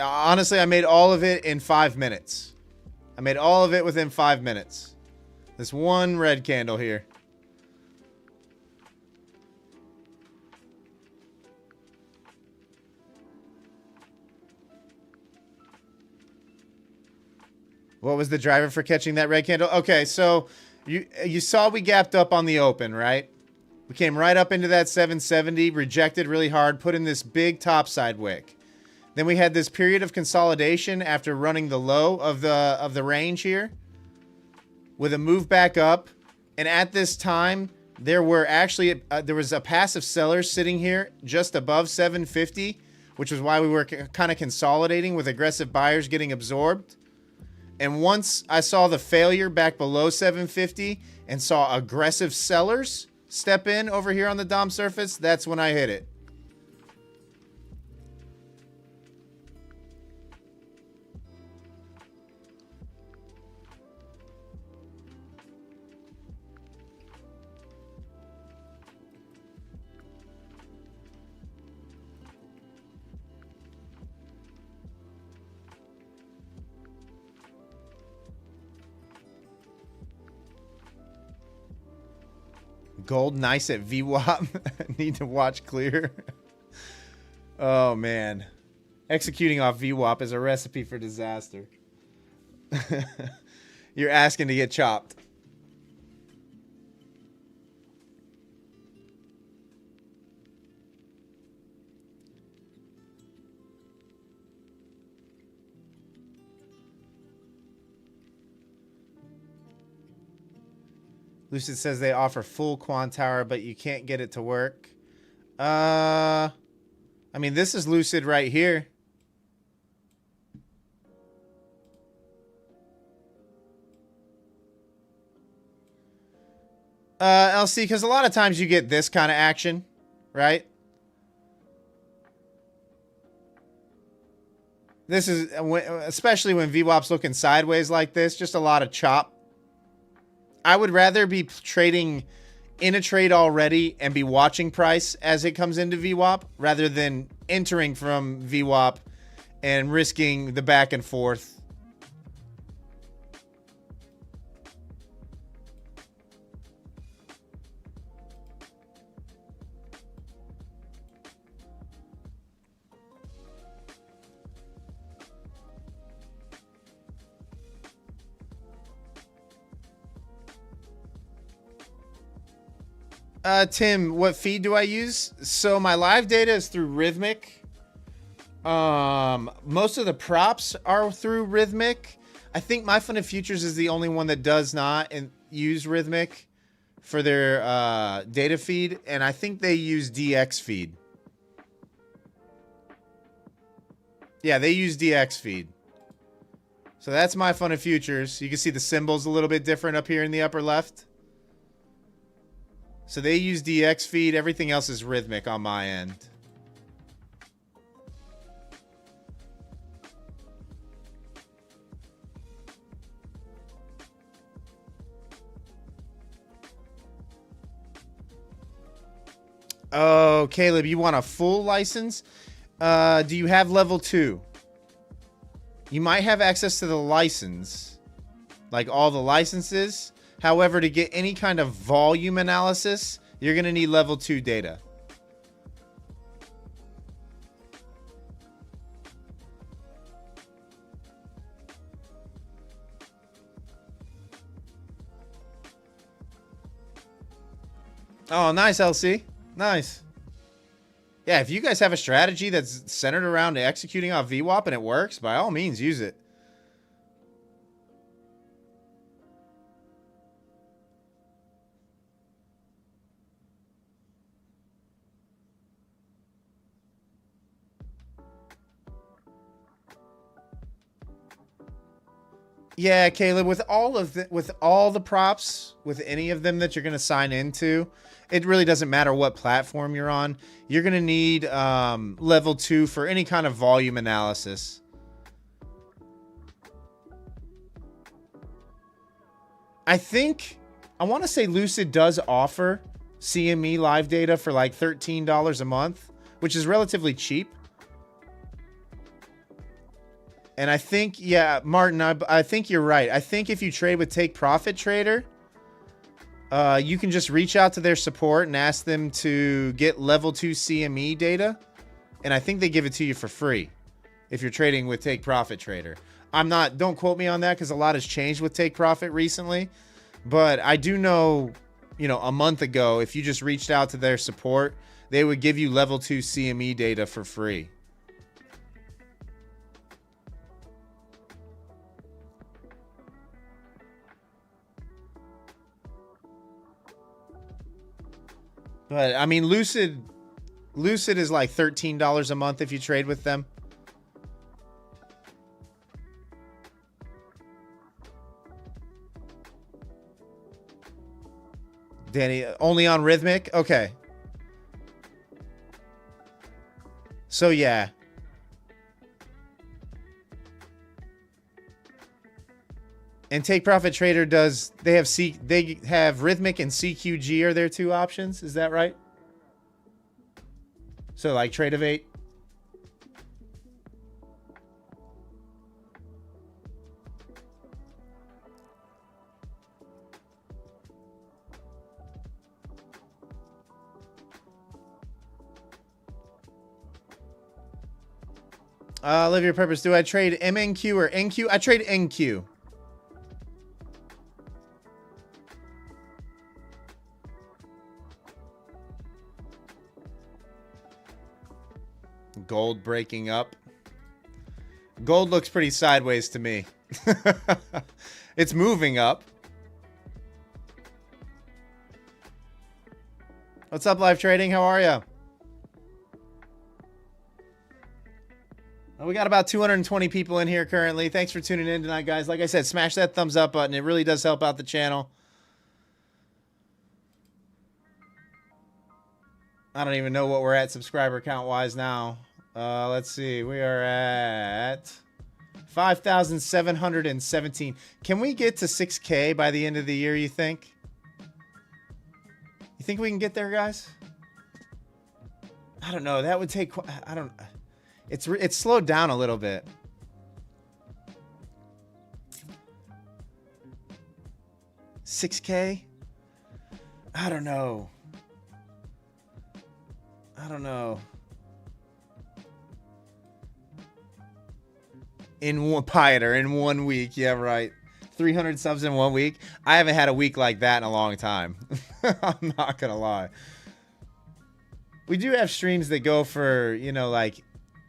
Honestly, I made all of it in 5 minutes. I made all of it within 5 minutes. This one red candle here. What was the driver for catching that red candle? Okay, so you saw we gapped up on the open, right? We came right up into that 770, rejected really hard, put in this big topside wick. Then we had this period of consolidation after running the low of the range here with a move back up. And at this time, there were actually there was a passive seller sitting here just above 750, which was why we were kind of consolidating with aggressive buyers getting absorbed. And once I saw the failure back below 750 and saw aggressive sellers step in over here on the DOM surface, that's when I hit it. Gold nice at VWAP. Need to watch clear. Oh man. Executing off VWAP is a recipe for disaster. You're asking to get chopped. Lucid says they offer full quant tower, but you can't get it to work. I mean, this is Lucid right here. LC, because a lot of times you get this kind of action, right? This is, especially when VWAP's looking sideways like this, just a lot of chop. I would rather be trading in a trade already and be watching price as it comes into VWAP rather than entering from VWAP and risking the back and forth. Tim, what feed do I use? So my live data is through Rhythmic. Most of the props are through Rhythmic. I think My Fun of Futures is the only one that does not use Rhythmic for their data feed, and I think they use DX feed. Yeah, they use DX feed. So that's My Fun of Futures. You can see the symbols a little bit different up here in the upper left. So they use DX feed. Everything else is Rhythmic on my end. Oh, Caleb, you want a full license? Do you have level 2? You might have access to the license, like all the licenses. However, to get any kind of volume analysis, you're going to need level 2 data. Oh, nice, LC. Nice. Yeah, if you guys have a strategy that's centered around executing off VWAP and it works, by all means, use it. Yeah, Caleb, with all the props, with any of them that you're going to sign into, it really doesn't matter what platform you're on. You're going to need level 2 for any kind of volume analysis. I want to say Lucid does offer CME live data for like $13 a month, which is relatively cheap. And I think, yeah, Martin, I think you're right. I think if you trade with Take Profit Trader, you can just reach out to their support and ask them to get level 2 CME data. And I think they give it to you for free if you're trading with Take Profit Trader. Don't quote me on that because a lot has changed with Take Profit recently. But I do know, a month ago, if you just reached out to their support, they would give you level 2 CME data for free. But I mean, Lucid is like $13 a month if you trade with them. Danny, only on Rhythmic? Okay. So, yeah. And Take Profit Trader does, they have Rhythmic and CQG are their two options. Is that right? So like Trade of 8. Live your purpose. Do I trade MNQ or NQ? I trade NQ. Gold breaking up. Gold looks pretty sideways to me. It's moving up. What's up, live trading? How are you? We got about 220 people in here currently. Thanks for tuning in tonight, guys. Like I said, smash that thumbs up button. It really does help out the channel. I don't even know what we're at subscriber count wise now. Let's see. We are at 5,717. Can we get to 6K by the end of the year, you think? You think we can get there, guys? I don't know. That would take... I don't... It's slowed down a little bit. $6K? I don't know. I don't know. In one Pioneer, in 1 week. Yeah, right. 300 subs in 1 week. I haven't had a week like that in a long time. I'm not gonna lie. We do have streams that go for, you know, like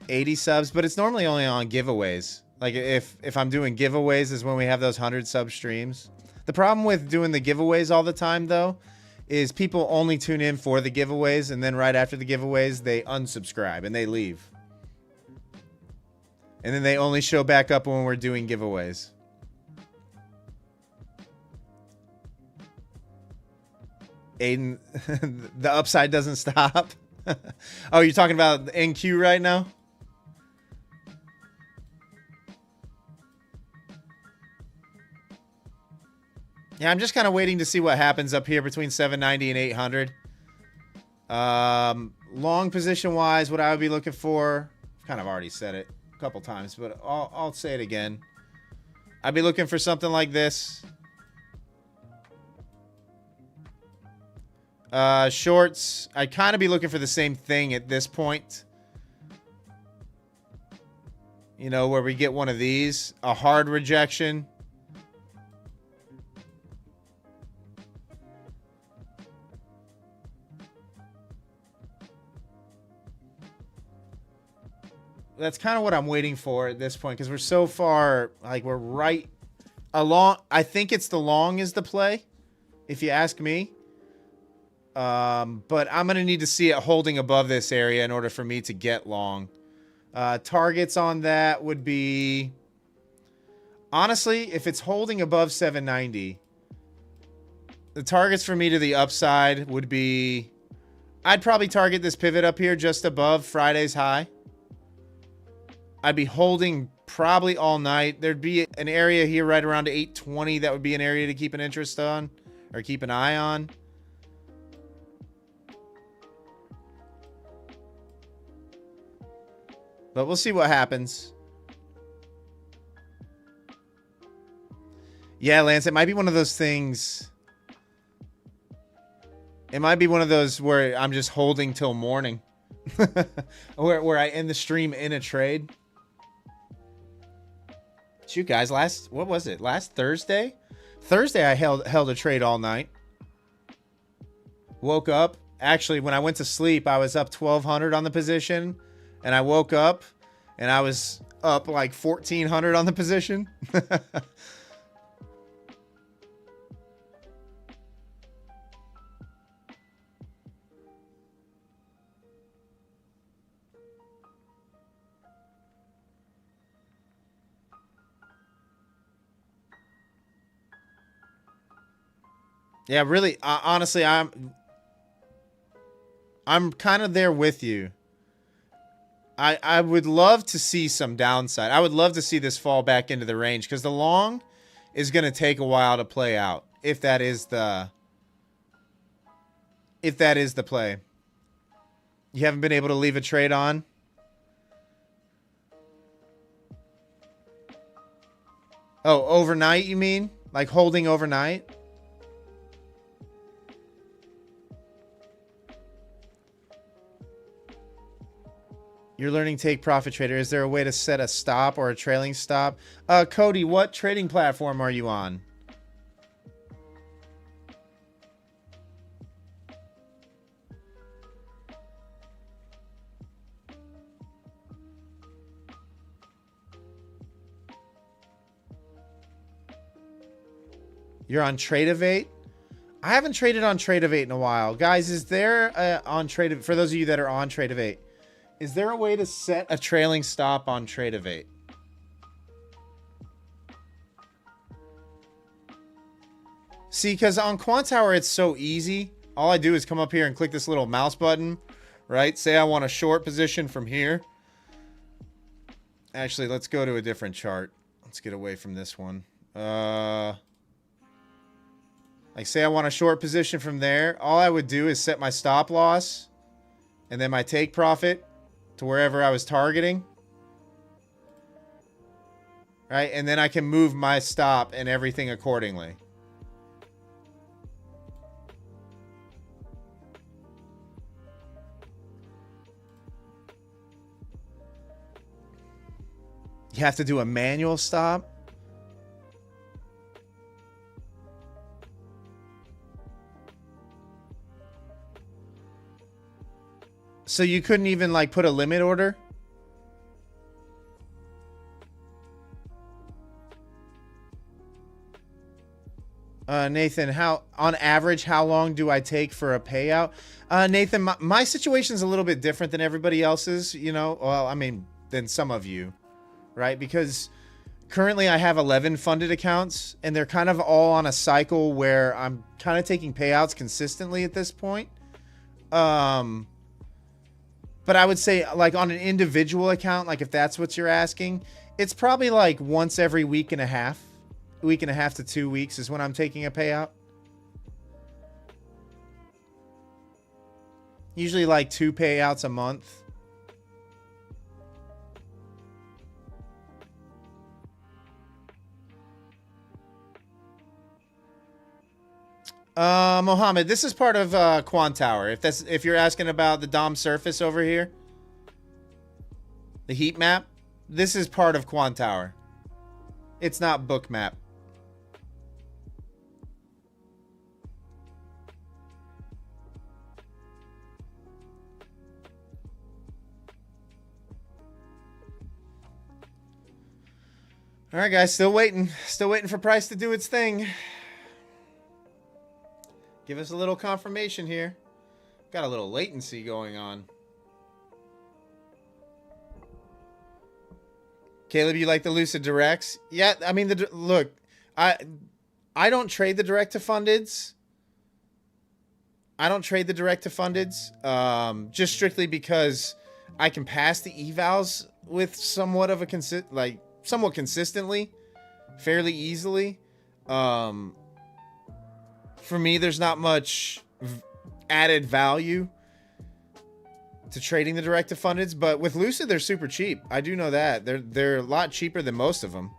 80 subs, but it's normally only on giveaways. Like if I'm doing giveaways is when we have those 100 sub streams. The problem with doing the giveaways all the time though is people only tune in for the giveaways, and then right after the giveaways they unsubscribe and they leave. And then they only show back up when we're doing giveaways. Aiden, the upside doesn't stop. Oh, you're talking about the NQ right now? Yeah, I'm just kind of waiting to see what happens up here between 790 and 800. Long position wise, what I would be looking for, I've kind of already said it a couple times, but I'll say it again. I'd be looking for something like this. Shorts, I'd kind of be looking for the same thing at this point. You know, where we get one of these, a hard rejection. That's kind of what I'm waiting for at this point, because we're so far, like, we're right along. I think it's the long is the play, if you ask me. But I'm going to need to see it holding above this area in order for me to get long. Targets on that would be, honestly, if it's holding above 790, the targets for me to the upside would be, I'd probably target this pivot up here just above Friday's high. I'd be holding probably all night. There'd be an area here right around 820 that would be an area to keep an interest on, or keep an eye on. But we'll see what happens. Yeah, Lance, it might be one of those things. It might be one of those where I'm just holding till morning. where I end the stream in a trade. Shoot, guys, what was it? Last Thursday? Thursday I held a trade all night. Woke up. Actually, when I went to sleep, I was up 1,200 on the position. And I woke up, and I was up like 1,400 on the position. Yeah, really. Honestly, I'm kind of there with you. I would love to see some downside. I would love to see this fall back into the range because the long is going to take a while to play out if that is the play. You haven't been able to leave a trade on? Oh, overnight you mean? Like holding overnight? You're learning take profit trader. Is there a way to set a stop or a trailing stop? Cody, what trading platform are you on? You're on Tradeovate? I haven't traded on Tradeovate in a while. Guys, is there on Tradeovate, for those of you that are on Tradeovate, is there a way to set a trailing stop on Tradeovate? See, because on Quant Tower, it's so easy. All I do is come up here and click this little mouse button, right? Say I want a short position from here. Actually, let's go to a different chart. Let's get away from this one. Like, say I want a short position from there. All I would do is set my stop loss and then my take profit to wherever I was targeting. Right? And then I can move my stop and everything accordingly. You have to do a manual stop. So you couldn't even like put a limit order? Nathan, on average, how long do I take for a payout? Nathan, my situation is a little bit different than everybody else's, you know, well, I mean, than some of you, right? Because currently I have 11 funded accounts and they're kind of all on a cycle where I'm kind of taking payouts consistently at this point. But I would say like on an individual account, like if that's what you're asking, it's probably like once every week and a half to 2 weeks is when I'm taking a payout. Usually like 2 payouts a month. Mohammed, this is part of Quant Tower. If you're asking about the DOM surface over here, the heat map, this is part of Quant Tower. It's not Bookmap. All right, guys, still waiting for price to do its thing. Give us a little confirmation here. Got a little latency going on. Caleb, you like the Lucid Directs? Yeah, I mean, look, I don't trade the direct to fundeds. Just strictly because I can pass the evals with somewhat of a somewhat consistently, fairly easily. For me, there's not much added value to trading the direct to fundeds, but with Lucid, they're super cheap. I do know that. They're a lot cheaper than most of them.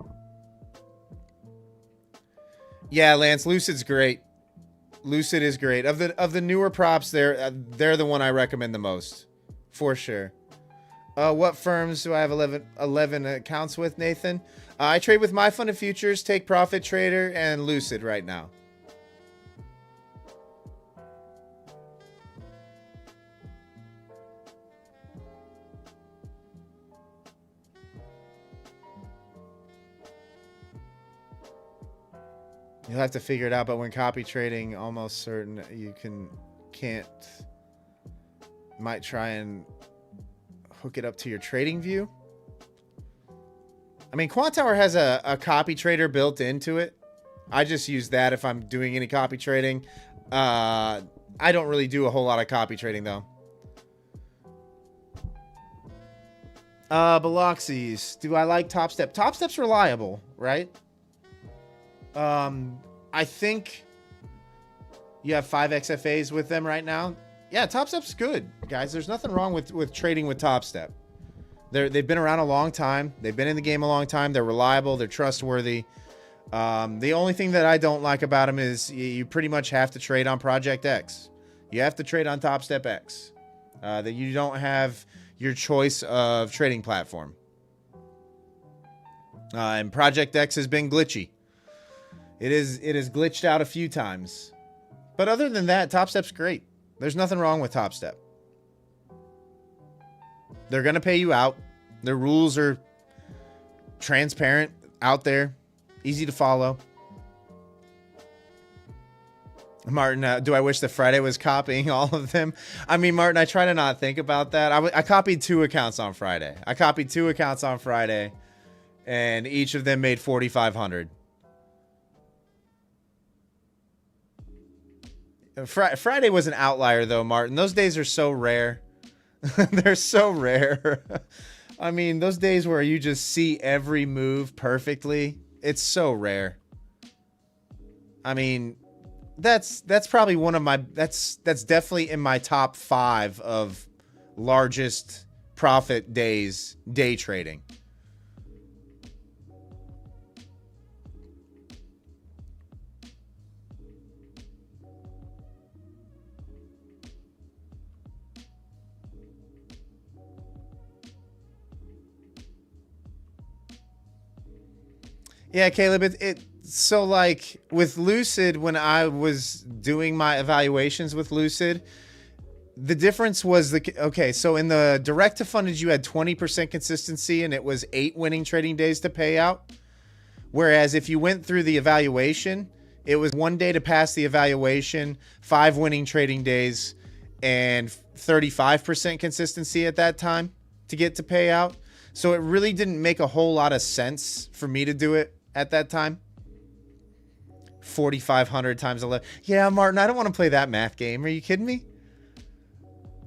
Yeah, Lance, Lucid's great. Lucid is great. Of the newer props, they're the one I recommend the most, for sure. What firms do I have 11 accounts with, Nathan? I trade with My Funded Futures, Take Profit Trader, and Lucid right now. You'll have to figure it out, but when copy trading, almost certain you can't. Might try and hook it up to your trading view. I mean, Quant Tower has a copy trader built into it. I just use that if I'm doing any copy trading. I don't really do a whole lot of copy trading though. Biloxis. Do I like Top Step? Top Step's reliable, right? I think you have 5 XFAs with them right now. Yeah, Top Step's good, guys. There's nothing wrong with trading with Top Step. They've been around a long time. They've been in the game a long time. They're reliable. They're trustworthy. The only thing that I don't like about them is you pretty much have to trade on Project X. You have to trade on Top Step X. That you don't have your choice of trading platform. And Project X has been glitchy. It is glitched out a few times. But other than that, Top Step's great. There's nothing wrong with Top Step. They're going to pay you out. Their rules are transparent, out there, easy to follow. Martin, do I wish that Friday was copying all of them? I mean, Martin, I try to not think about that. I copied 2 accounts on Friday. And each of them made 4,500. Friday was an outlier, though, Martin. Those days are so rare. They're so rare. I mean, those days where you just see every move perfectly, it's so rare. I mean, that's probably one of my that's definitely in my top 5 of largest profit days day trading. Yeah, Caleb, so like with Lucid, when I was doing my evaluations with Lucid, the difference was okay, so in the direct to funded, you had 20% consistency and it was 8 winning trading days to pay out. Whereas if you went through the evaluation, it was 1 day to pass the evaluation, 5 winning trading days, and 35% consistency at that time to get to pay out. So it really didn't make a whole lot of sense for me to do it at that time. 4,500 times 11. Yeah, Martin, I don't want to play that math game. Are you kidding me?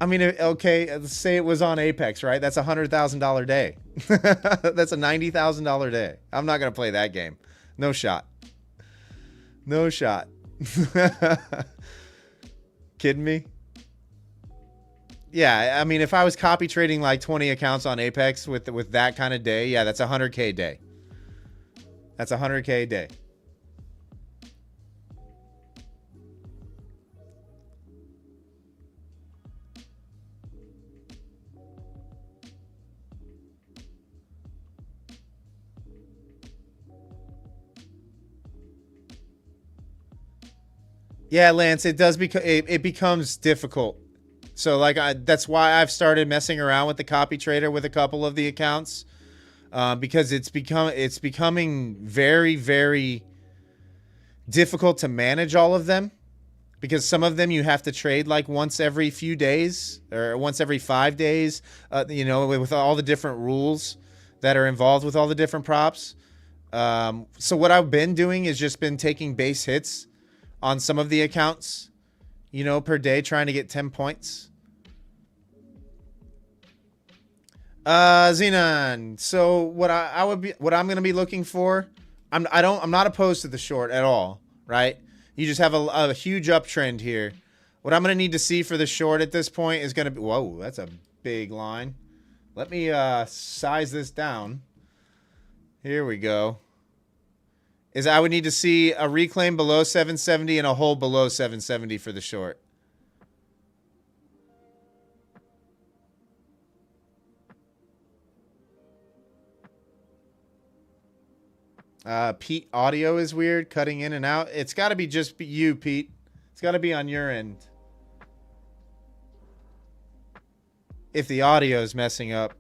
I mean, okay, let's say it was on Apex, right? That's $100,000 day. That's a $90,000 day. I'm not going to play that game. No shot. No shot. Kidding me? Yeah, I mean, if I was copy trading like 20 accounts on Apex with that kind of day, yeah, that's a 100K day. That's a 100K day. Yeah, Lance, it does it becomes difficult. So like that's why I've started messing around with the copy trader with a couple of the accounts. Because it's becoming very, very difficult to manage all of them, because some of them you have to trade like once every few days or once every 5 days, with all the different rules that are involved with all the different props. So what I've been doing is just been taking base hits on some of the accounts, per day, trying to get 10 points. Xenon. So what I'm going to be looking for, I'm not opposed to the short at all, right? You just have a huge uptrend here. What I'm going to need to see for the short at this point is going to be, whoa, that's a big line. Let me size this down. Here we go. I would need to see a reclaim below 770 and a hold below 770 for the short. Pete, audio is weird, cutting in and out. It's got to be just you, Pete. It's got to be on your end. If the audio is messing up.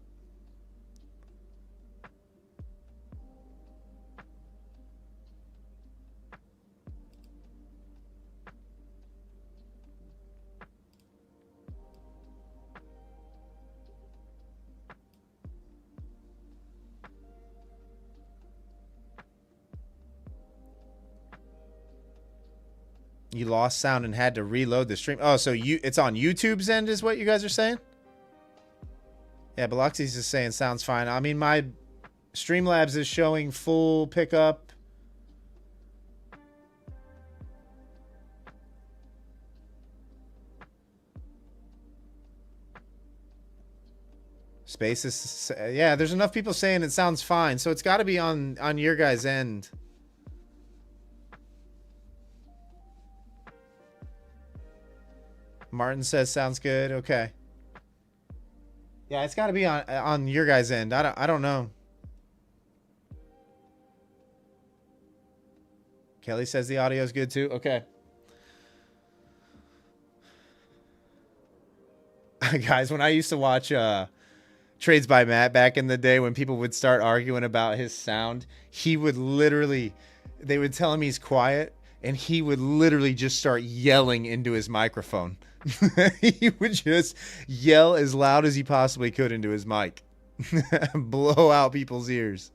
You lost sound and had to reload the stream. Oh, so it's on YouTube's end is what you guys are saying? Yeah, Biloxi's just saying sounds fine. I mean, my Streamlabs is showing full pickup. Space is, yeah, there's enough people saying it sounds fine, so it's got to be on your guys' end. Martin says sounds good. Okay. Yeah, it's got to be on your guys' end. I don't know. Kelly says the audio is good too. Okay. Guys, when I used to watch Trades by Matt back in the day, when people would start arguing about his sound, he would literally, they would tell him he's quiet, and he would literally just start yelling into his microphone. He would just yell as loud as he possibly could into his mic. Blow out people's ears.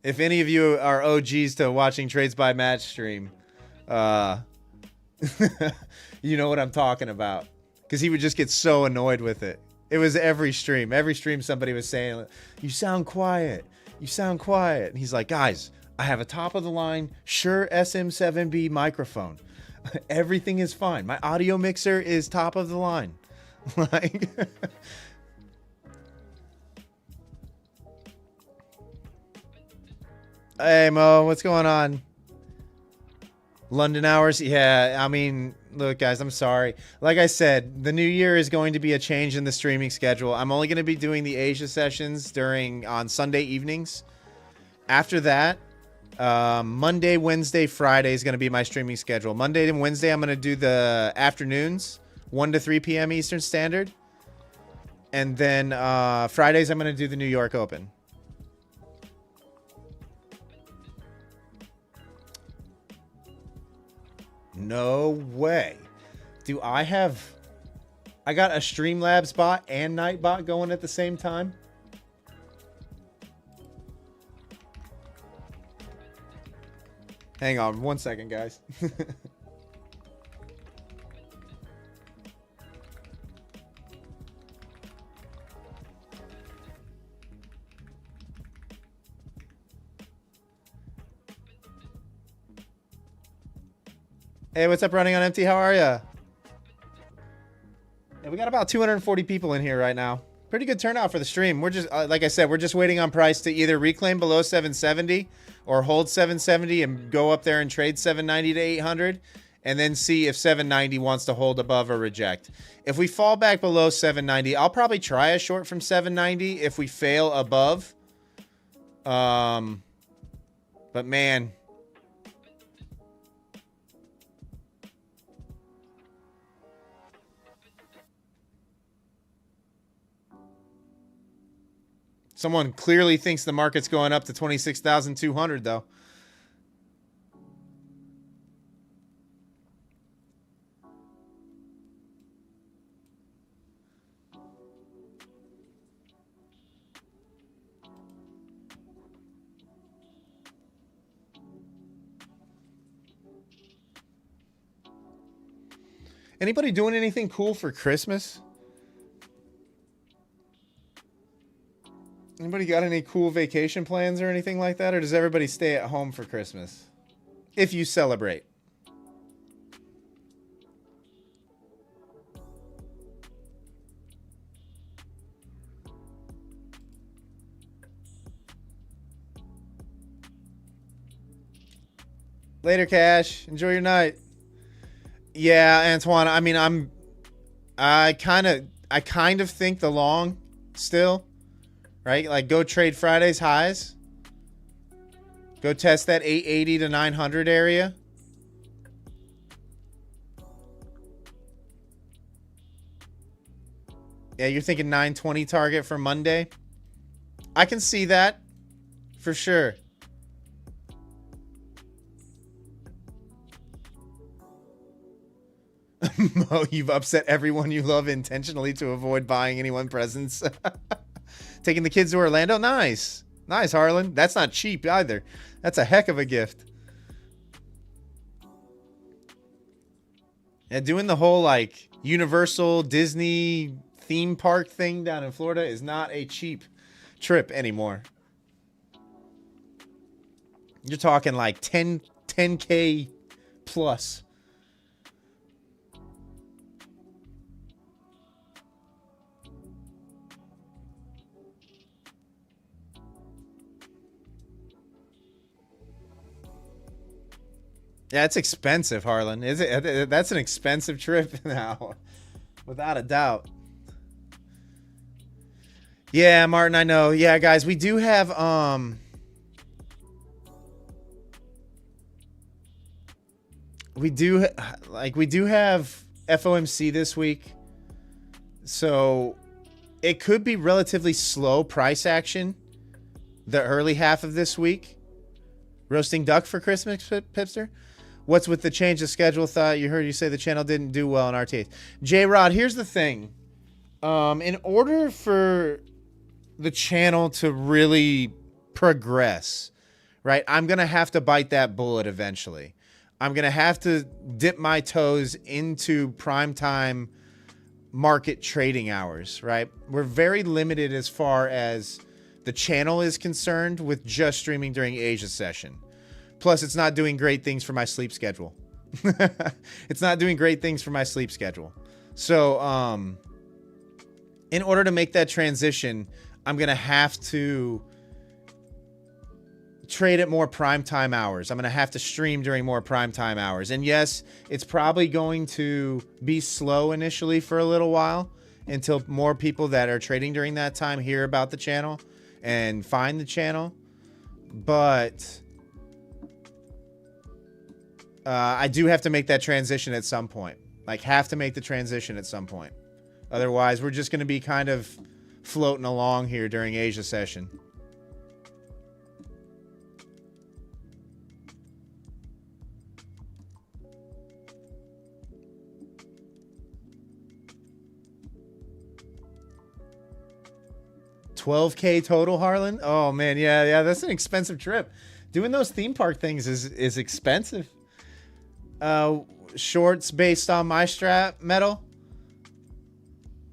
If any of you are OGs to watching Trades by Matt stream, you know what I'm talking about. Because he would just get so annoyed with it. It was every stream. Every stream somebody was saying, you sound quiet. You sound quiet. And he's like, guys, I have a top of the line Shure SM7B microphone. Everything is fine. My audio mixer is top of the line. Like, hey Mo, what's going on? London hours? Yeah, I mean, look guys, I'm sorry. Like I said, the new year is going to be a change in the streaming schedule. I'm only going to be doing the Asia sessions on Sunday evenings. After that, Monday, Wednesday, Friday is going to be my streaming schedule. Monday and Wednesday, I'm going to do the afternoons, 1 to 3 p.m. Eastern Standard. And then Fridays, I'm going to do the New York Open. No way. Do I got a Streamlabs bot and Nightbot going at the same time? Hang on 1 second, guys. Hey, what's up, Running on Empty? How are ya? Yeah, we got about 240 people in here right now. Pretty good turnout for the stream. We're just, like I said, we're just waiting on price to either reclaim below 770 or hold 770 and go up there and trade 790 to 800, and then see if 790 wants to hold above or reject. If we fall back below 790, I'll probably try a short from 790 if we fail above. But man, someone clearly thinks the market's going up to 26,200 though. Anybody doing anything cool for Christmas? Anybody got any cool vacation plans or anything like that? Or does everybody stay at home for Christmas? If you celebrate. Later, Cash. Enjoy your night. Yeah, Antoine. I mean, I kind of think the long still. Right? Like, go trade Friday's highs. Go test that 880 to 900 area. Yeah, you're thinking 920 target for Monday? I can see that. For sure. Mo, you've upset everyone you love intentionally to avoid buying anyone presents. Taking the kids to Orlando? Nice. Nice, Harlan. That's not cheap either. That's a heck of a gift. Yeah, doing the whole like Universal Disney theme park thing down in Florida is not a cheap trip anymore. You're talking like 10K plus. Yeah, it's expensive, Harlan. Is it? That's an expensive trip now, without a doubt. Yeah, Martin, I know. Yeah, guys, we do have we do have FOMC this week. So it could be relatively slow price action the early half of this week. Roasting duck for Christmas, Pipster? What's with the change of schedule? Thought you heard you say the channel didn't do well in RTH. J-Rod, here's the thing. In order for the channel to really progress, right, I'm going to have to bite that bullet eventually. I'm going to have to dip my toes into primetime market trading hours, right? We're very limited as far as the channel is concerned with just streaming during Asia session. Plus, it's not doing great things for my sleep schedule. It's not doing great things for my sleep schedule. So, in order to make that transition, I'm going to have to trade at more primetime hours. I'm going to have to stream during more primetime hours. And yes, it's probably going to be slow initially for a little while until more people that are trading during that time hear about the channel and find the channel. But I do have to make that transition at some point. Like, have to make the transition at some point. Otherwise, we're just going to be kind of floating along here during Asia session. $12K total, Harlan? Oh man, yeah, that's an expensive trip. Doing those theme park things is expensive. Shorts based on my strat, Metal.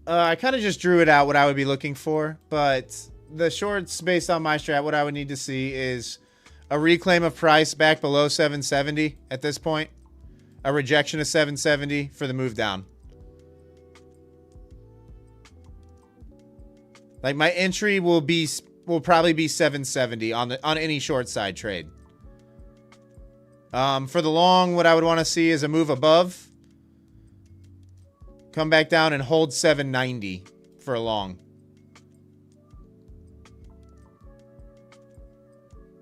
I kind of just drew it out what I would be looking for, but the shorts based on my strat, what I would need to see is a reclaim of price back below 770 at this point, a rejection of 770 for the move down. Like, my entry will probably be 770 on any short side trade. For the long, what I would want to see is a move above, come back down and hold 790 for a long.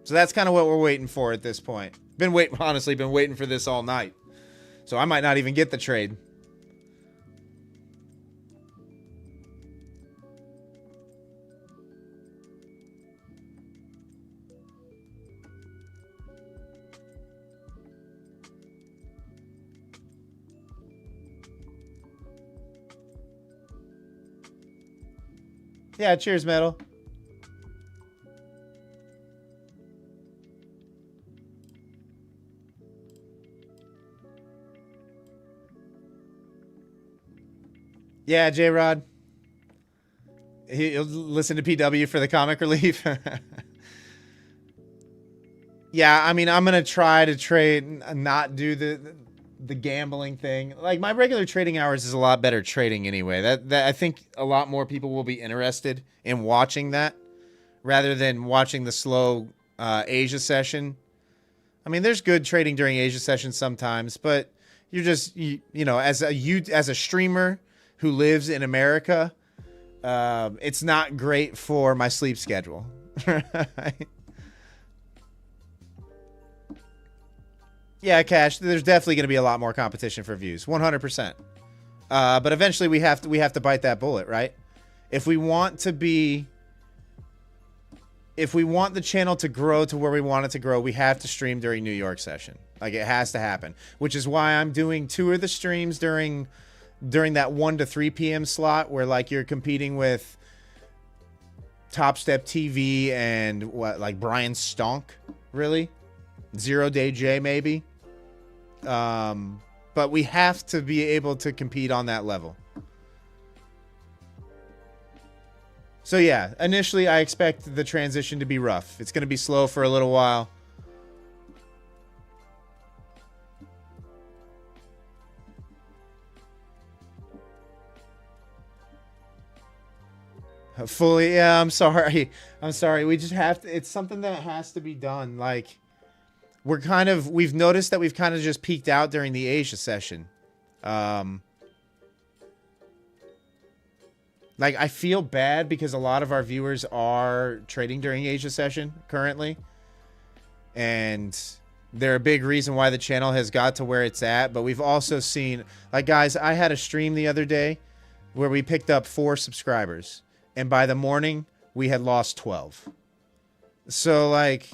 So that's kind of what we're waiting for at this point. Honestly, been waiting for this all night. So I might not even get the trade. Yeah, cheers, Metal. Yeah, J-Rod. He'll listen to PW for the comic relief. Yeah, I mean, I'm going to try to trade, not do the gambling thing. Like, my regular trading hours is a lot better trading anyway. That I think a lot more people will be interested in watching that rather than watching the slow Asia session. I mean, there's good trading during Asia session sometimes, but you're just, you know, as a streamer who lives in America, it's not great for my sleep schedule. Right? Yeah, Cash, there's definitely going to be a lot more competition for views, 100%. But eventually we have to bite that bullet, right? If we want the channel to grow to where we want it to grow, we have to stream during New York session. Like, it has to happen, which is why I'm doing 2 of the streams during that 1 to 3 p.m. slot where, like, you're competing with Top Step TV and what, like Brian Stonk, really? 0 Day J, maybe. But we have to be able to compete on that level. So yeah, initially I expect the transition to be rough. It's going to be slow for a little while. Fully, yeah, I'm sorry. I'm sorry. We just have to, it's something that has to be done. Like, we've noticed that we've kind of just peaked out during the Asia session. Like, I feel bad because a lot of our viewers are trading during Asia session currently. And they're a big reason why the channel has got to where it's at. But we've also seen, like, guys, I had a stream the other day where we picked up 4 subscribers. And by the morning, we had lost 12. So, like,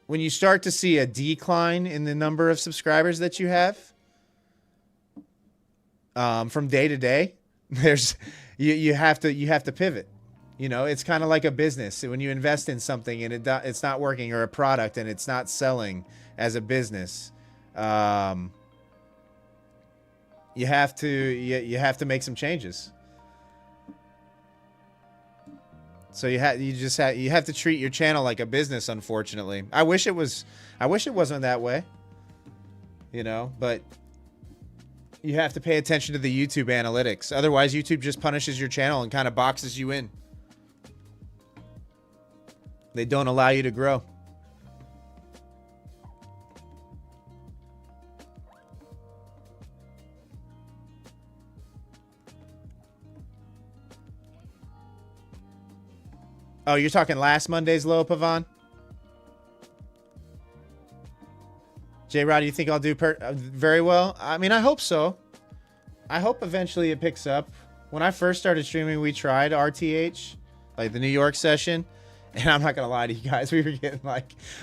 when you start to see a decline in the number of subscribers that you have, from day to day, there's you have to pivot. You know, it's kind of like a business. When you invest in something and it's not working, or a product and it's not selling as a business, you have to make some changes. So you have to treat your channel like a business. Unfortunately, I wish it wasn't that way. You know, but you have to pay attention to the YouTube analytics. Otherwise, YouTube just punishes your channel and kind of boxes you in. They don't allow you to grow. Oh, you're talking last Monday's low, Pavan? J-Rod, do you think I'll do very well? I mean, I hope so. I hope eventually it picks up. When I first started streaming, we tried RTH, like the New York session. And I'm not going to lie to you guys. We were getting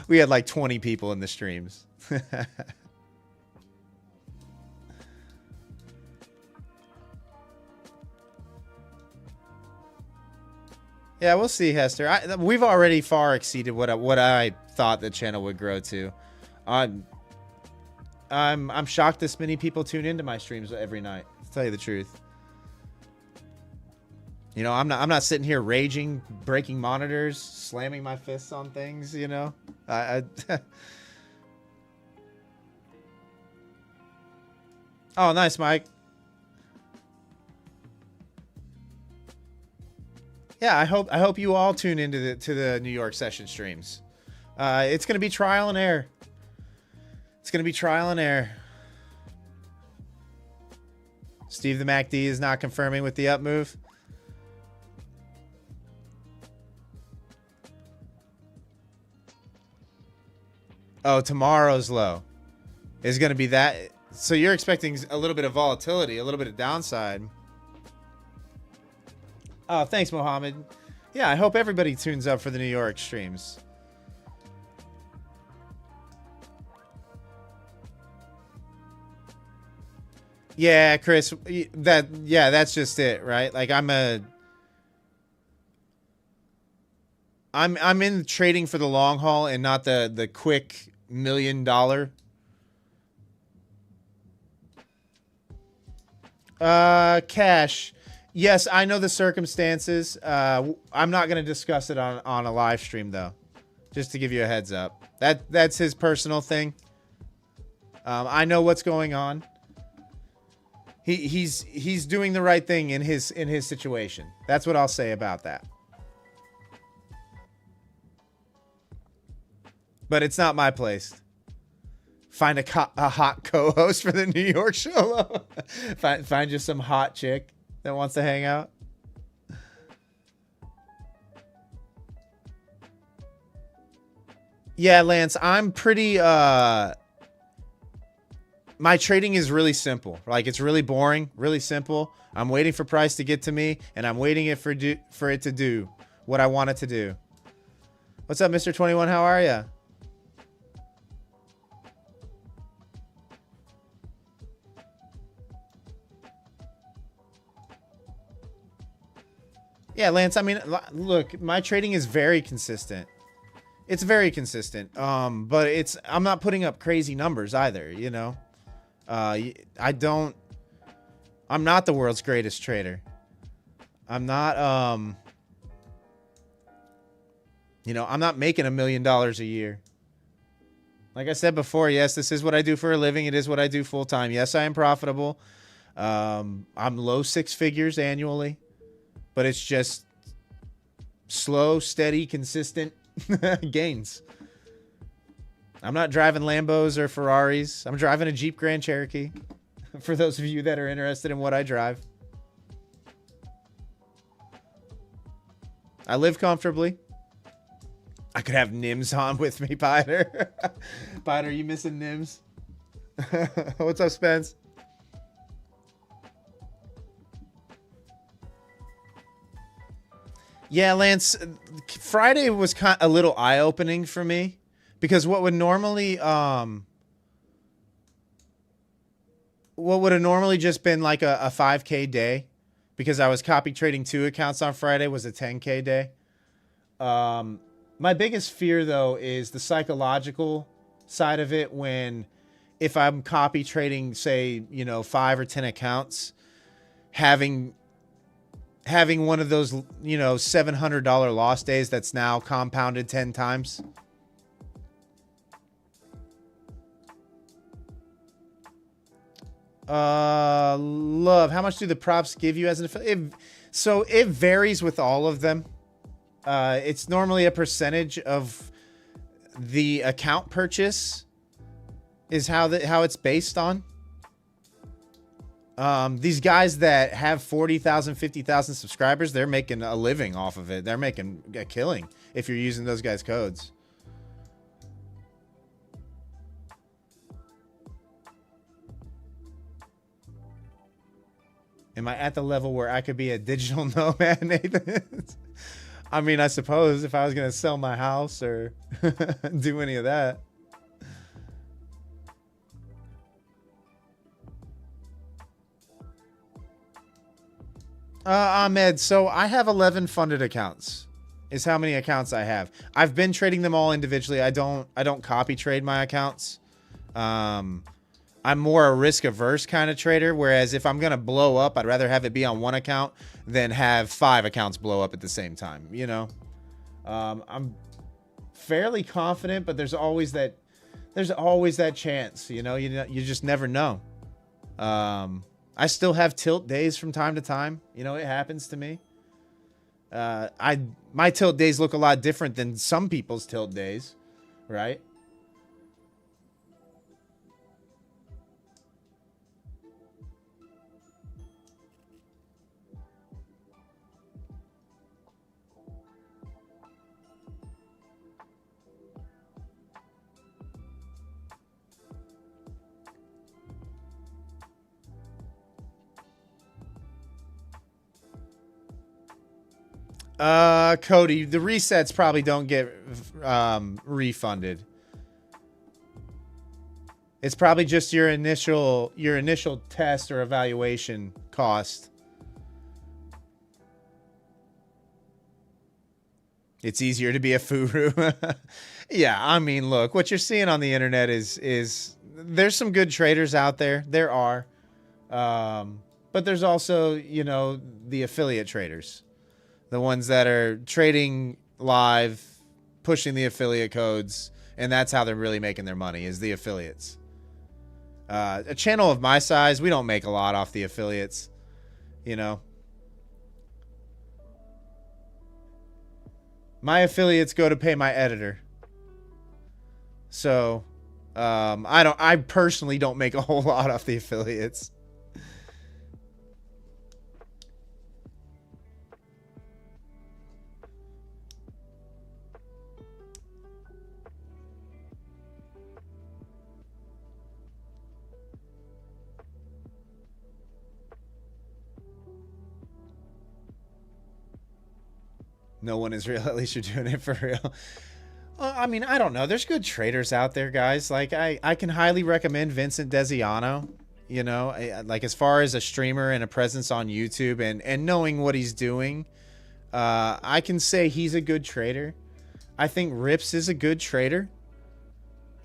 we had like 20 people in the streams. Yeah, we'll see, Hester. We've already far exceeded what I thought the channel would grow to. I'm shocked this many people tune into my streams every night, to tell you the truth. You know, I'm not sitting here raging, breaking monitors, slamming my fists on things, you know. Oh, nice, Mike. Yeah, I hope you all tune into the New York session streams. It's going to be trial and error. It's going to be trial and error. Steve the MacD is not confirming with the up move. Oh, tomorrow's low is going to be that. So you're expecting a little bit of volatility, a little bit of downside. Oh, thanks, Mohammed. Yeah, I hope everybody tunes up for the New York streams. Yeah, Chris, that's just it, right? Like I'm in trading for the long haul and not the quick $1 million. Cash. Yes, I know the circumstances. I'm not going to discuss it on a live stream though. Just to give you a heads up. That's his personal thing. I know what's going on. He's doing the right thing in his situation. That's what I'll say about that. But it's not my place. Find a hot co-host for the New York show. find you some hot chick that wants to hang out. Yeah, Lance, I'm pretty my trading is really simple. Like it's really boring, really simple. I'm waiting for price to get to me, and I'm waiting for it to do what I want it to do. What's up, Mr. 21? How are ya? Yeah, Lance, I mean, look, my trading is very consistent. It's very consistent. But I'm not putting up crazy numbers either, you know. I'm not the world's greatest trader. I'm not you know, I'm not making $1 million a year. Like I said before, yes, this is what I do for a living. It is what I do full time. Yes, I am profitable. I'm low six figures annually, but it's just slow, steady, consistent gains. I'm not driving Lambos or Ferraris. I'm driving a Jeep Grand Cherokee. For those of you that are interested in what I drive. I live comfortably. I could have Nims on with me, Piter. Piter, you missing Nims? What's up, Spence? Yeah, Lance, Friday was kind of a little eye-opening for me because what would have normally just been like a 5K day, because I was copy trading 2 accounts on Friday, was a 10K day. My biggest fear, though, is the psychological side of it. If I'm copy trading, say, you know, 5 or 10 accounts, having one of those, you know, $700 loss days that's now compounded 10 times. Love, how much do the props give you as an affiliate? So it varies with all of them. It's normally a percentage of the account purchase is how it's based on. These guys that have 40,000, 50,000 subscribers, they're making a living off of it. They're making a killing if you're using those guys' codes. Am I at the level where I could be a digital nomad, Nathan? I mean, I suppose if I was going to sell my house or do any of that. Ahmed, so I have 11 funded accounts is how many accounts I have. I've been trading them all individually. I don't copy trade my accounts. I'm more a risk averse kind of trader. Whereas if I'm going to blow up, I'd rather have it be on one account than have 5 accounts blow up at the same time. You know, I'm fairly confident, but there's always that chance, you know, you just never know. I still have tilt days from time to time. You know, it happens to me. My tilt days look a lot different than some people's tilt days, right? Cody, the resets probably don't get refunded. It's probably just your initial test or evaluation cost. It's easier to be a furu. Yeah, I mean, look, what you're seeing on the internet is there's some good traders out there. There are. But there's also, you know, the affiliate traders. The ones that are trading live, pushing the affiliate codes, and that's how they're really making their money, is the affiliates. A channel of my size, we don't make a lot off the affiliates, you know. My affiliates go to pay my editor. So, I personally don't make a whole lot off the affiliates. No one is real. At least you're doing it for real. I mean, I don't know. There's good traders out there, guys. Like, I can highly recommend Vincent Desiano. You know, like as far as a streamer and a presence on YouTube and knowing what he's doing. I can say he's a good trader. I think Rips is a good trader.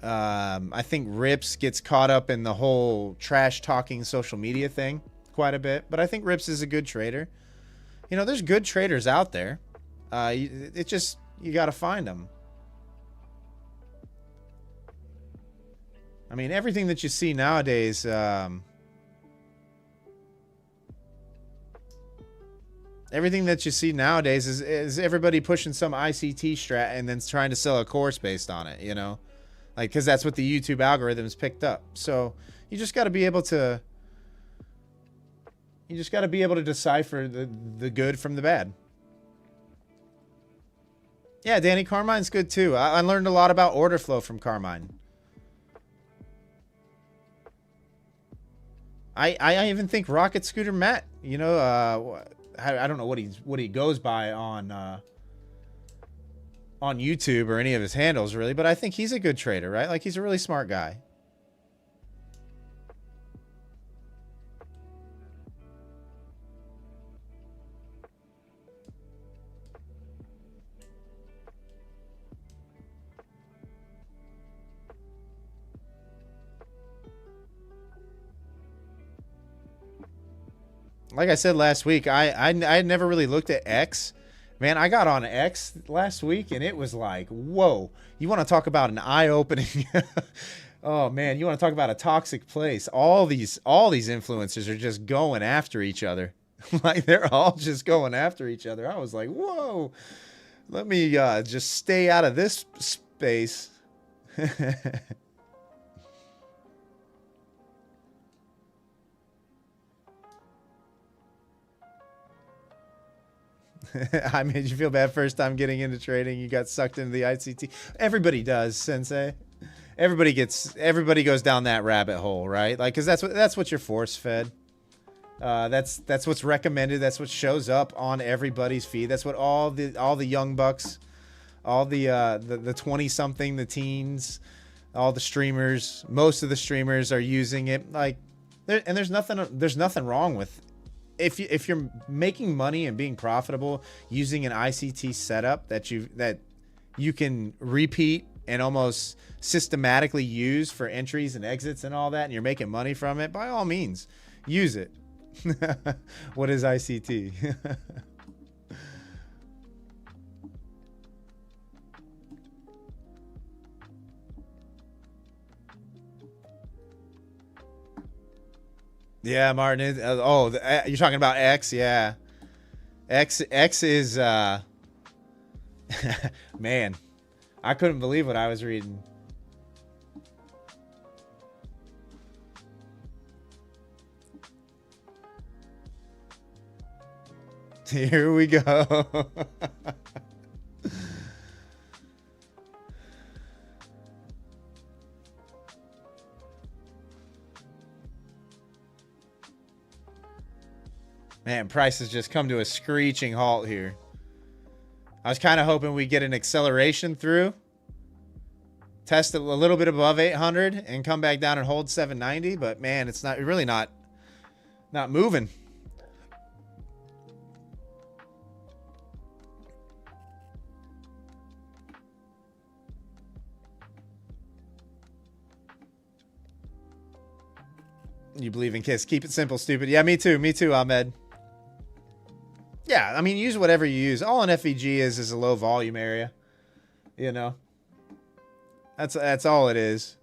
I think Rips gets caught up in the whole trash talking social media thing quite a bit, but I think Rips is a good trader. You know, there's good traders out there. It just, you got to find them. I mean, everything that you see nowadays, is everybody pushing some ICT strat and then trying to sell a course based on it, you know? Like, because that's what the YouTube algorithms picked up. So you just got to be able to, decipher the good from the bad. Yeah, Danny, Carmine's good too. I learned a lot about order flow from Carmine. I even think Rocket Scooter Matt, you know, I don't know what he goes by on YouTube or any of his handles really, but I think he's a good trader, right? Like, he's a really smart guy. Like I said last week, I never really looked at X. Man, I got on X last week and it was like, whoa. You want to talk about an eye-opening? Oh man, you want to talk about a toxic place? All these influencers are just going after each other. Like, they're all just going after each other. I was like, whoa. Let me just stay out of this space. I made you feel bad first time getting into trading. You got sucked into the ICT. Everybody does, Sensei. Everybody goes down that rabbit hole, right? Like, because that's what you're force fed. That's what's recommended. That's what shows up on everybody's feed. That's what all the young bucks, all the 20-something, the teens, all the streamers, most of the streamers are using it. Like, there's nothing wrong with. If you're making money and being profitable using an ICT setup that you can repeat and almost systematically use for entries and exits and all that, and you're making money from it, by all means, use it. What is ICT? Yeah, Martin. You're talking about X, yeah. X is man, I couldn't believe what I was reading. Here we go. Man, price has just come to a screeching halt here. I was kind of hoping we get an acceleration through. Test it a little bit above 800 and come back down and hold 790. But man, it's really not moving. You believe in KISS. Keep it simple, stupid. Yeah, me too. Me too, Ahmed. Yeah, I mean, use whatever you use. All an FEG is a low volume area. You know? That's all it is.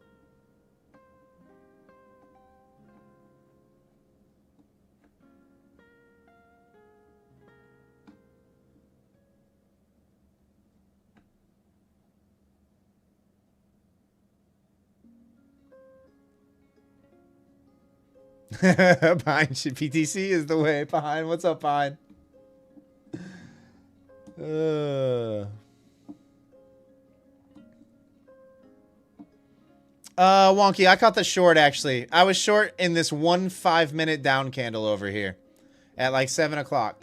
Pine PTC is the way. Pine, what's up, Pine? Wonky, I caught the short, actually. I was short in this 1 5-minute down candle over here at like 7 o'clock.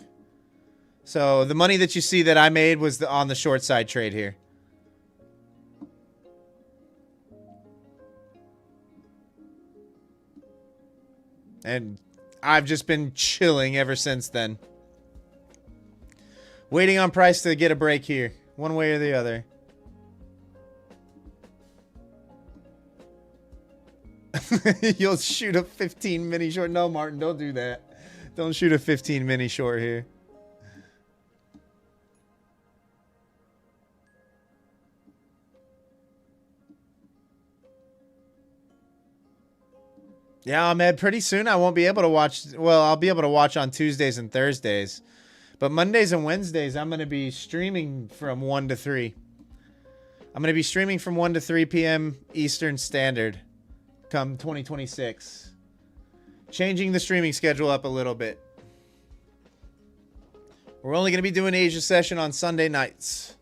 So the money that you see that I made was on the short side trade here. And I've just been chilling ever since then. Waiting on price to get a break here, one way or the other. You'll shoot a 15 mini short. No, Martin, don't do that. Don't shoot a 15 mini short here. Yeah, Ahmed, pretty soon I won't be able to watch. Well, I'll be able to watch on Tuesdays and Thursdays. But Mondays and Wednesdays, I'm going to be streaming from 1 to 3. I'm going to be streaming from 1 to 3 p.m. Eastern Standard come 2026. Changing the streaming schedule up a little bit. We're only going to be doing Asia session on Sunday nights.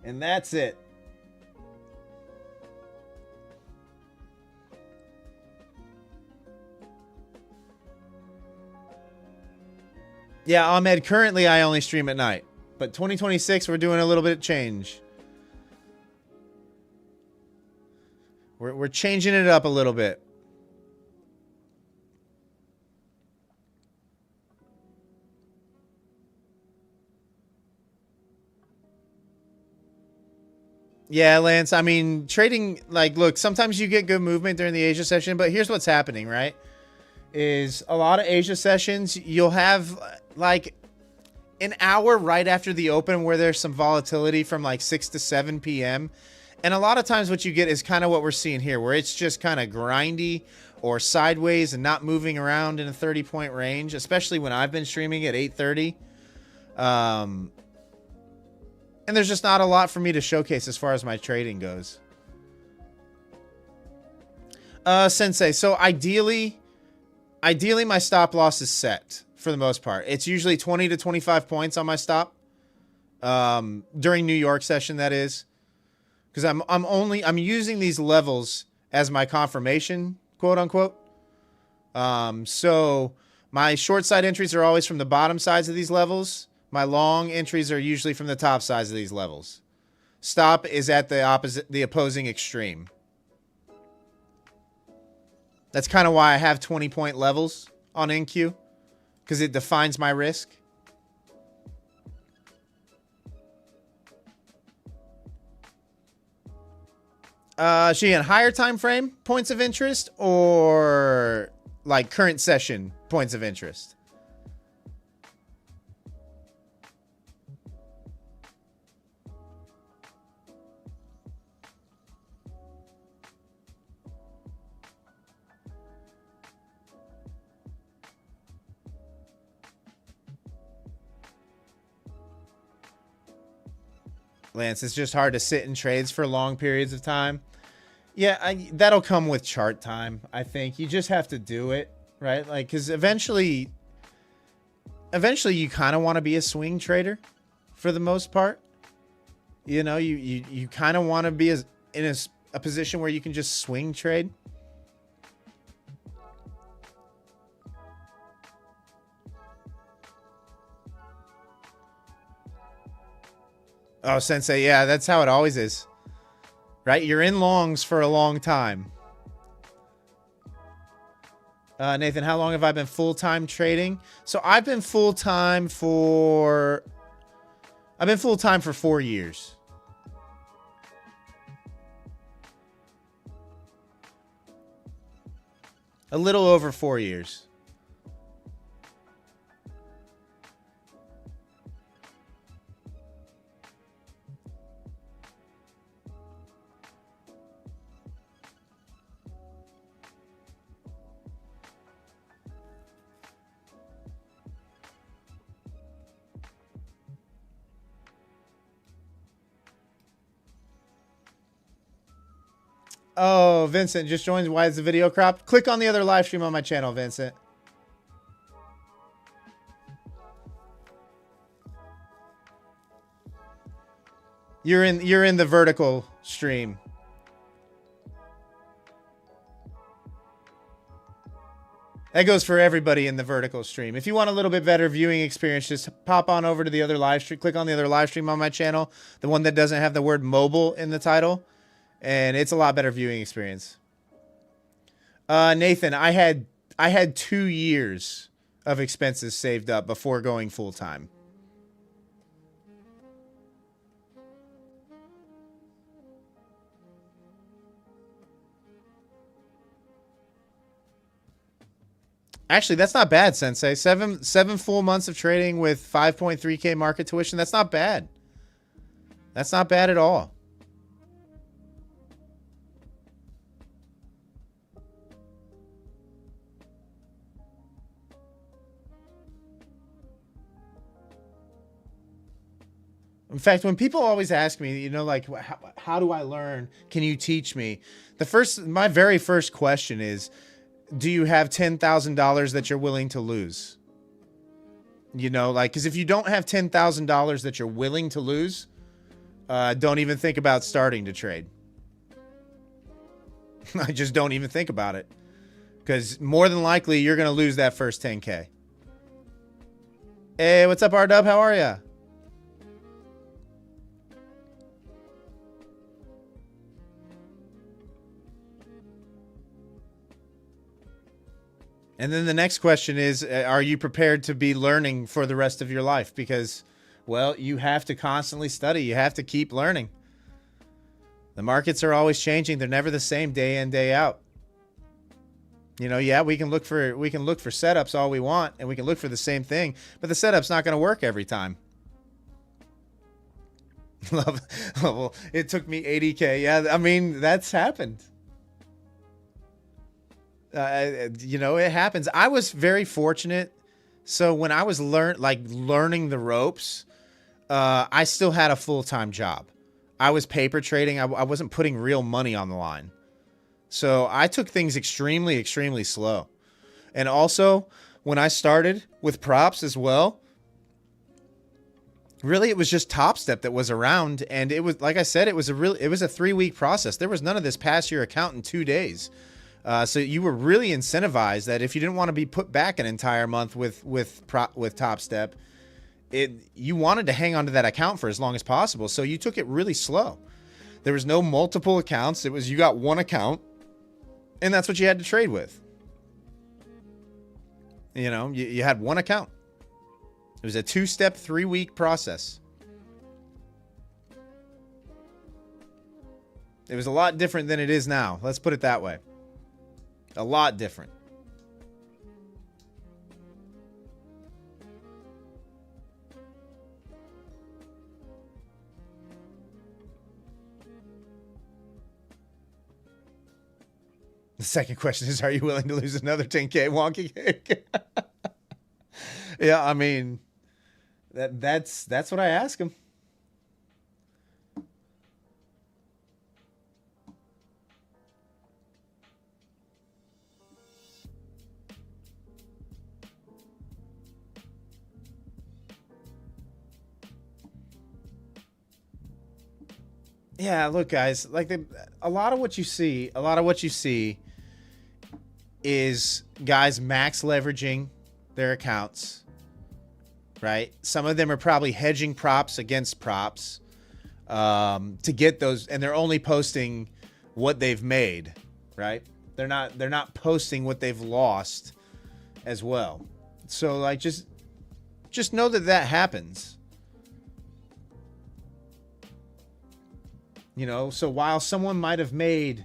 And that's it. Yeah, Ahmed, currently I only stream at night. But 2026, we're doing a little bit of change. We're changing it up a little bit. Yeah, Lance, I mean, trading, like, look, sometimes you get good movement during the Asia session, but here's what's happening, right? Is a lot of Asia sessions, you'll have, like, an hour right after the open where there's some volatility from, like, 6 to 7 p.m., and a lot of times what you get is kind of what we're seeing here, where it's just kind of grindy or sideways and not moving around in a 30-point range, especially when I've been streaming at 8:30. And there's just not a lot for me to showcase as far as my trading goes. Sensei, so ideally my stop loss is set for the most part. It's usually 20 to 25 points on my stop. During New York session, that is. Because I'm using these levels as my confirmation, quote unquote. So my short side entries are always from the bottom sides of these levels. My long entries are usually from the top sides of these levels. Stop is at the opposing extreme. That's kind of why I have 20-point levels on NQ, because it defines my risk. Sheehan, higher time frame points of interest or like current session points of interest? Lance, it's just hard to sit in trades for long periods of time. Yeah, that'll come with chart time, I think. You just have to do it, right? Like, because eventually you kind of want to be a swing trader for the most part. You know, you kind of want to be in a position where you can just swing trade. Oh, Sensei, yeah, that's how it always is. Right? You're in longs for a long time. Nathan, how long have I been full-time trading? So I've been full-time for 4 years. A little over 4 years. Oh, Vincent just joined. Why is the video cropped? Click on the other live stream on my channel, Vincent. You're in the vertical stream. That goes for everybody in the vertical stream. If you want a little bit better viewing experience, just pop on over to the other live stream. Click on the other live stream on my channel, the one that doesn't have the word mobile in the title. And it's a lot better viewing experience. Nathan, I had 2 years of expenses saved up before going full time. Actually, that's not bad, Sensei. Seven full months of trading with 5.3K market tuition. That's not bad. That's not bad at all. In fact, when people always ask me, you know, like, how do I learn? Can you teach me? My very first question is, do you have $10,000 that you're willing to lose? You know, like, because if you don't have $10,000 that you're willing to lose, don't even think about starting to trade. I just don't even think about it, because more than likely you're going to lose that first 10K. Hey, what's up, R-Dub? How are ya? And then the next question is, are you prepared to be learning for the rest of your life? Because, well, you have to constantly study. You have to keep learning. The markets are always changing. They're never the same day in, day out. You know, yeah, we can look for setups all we want, and we can look for the same thing, but the setup's not going to work every time. Well, it took me 80K. Yeah, I mean, that's happened. You know, it happens. I was very fortunate. So when I was learning the ropes, I still had a full-time job. I was paper trading. I wasn't putting real money on the line. So I took things extremely, extremely slow. And also, when I started with props as well, really it was just Top Step that was around. And it was, like I said, it was a 3-week process. There was none of this pass your account in 2 days. So you were really incentivized that if you didn't want to be put back an entire month with Top Step, you wanted to hang on to that account for as long as possible. So you took it really slow. There was no multiple accounts. It was, you got one account, and that's what you had to trade with. You know, you had one account. It was a 2-step, 3-week process. It was a lot different than it is now. Let's put it that way. A lot different. The second question is, are you willing to lose another 10K wonky cake? Yeah, I mean, that's what I ask him. Yeah, look, guys, like a lot of what you see is guys max leveraging their accounts, right? Some of them are probably hedging props against props to get those, and they're only posting what they've made, right? They're not posting what they've lost as well. So like just know that happens. You know, so while someone might have made,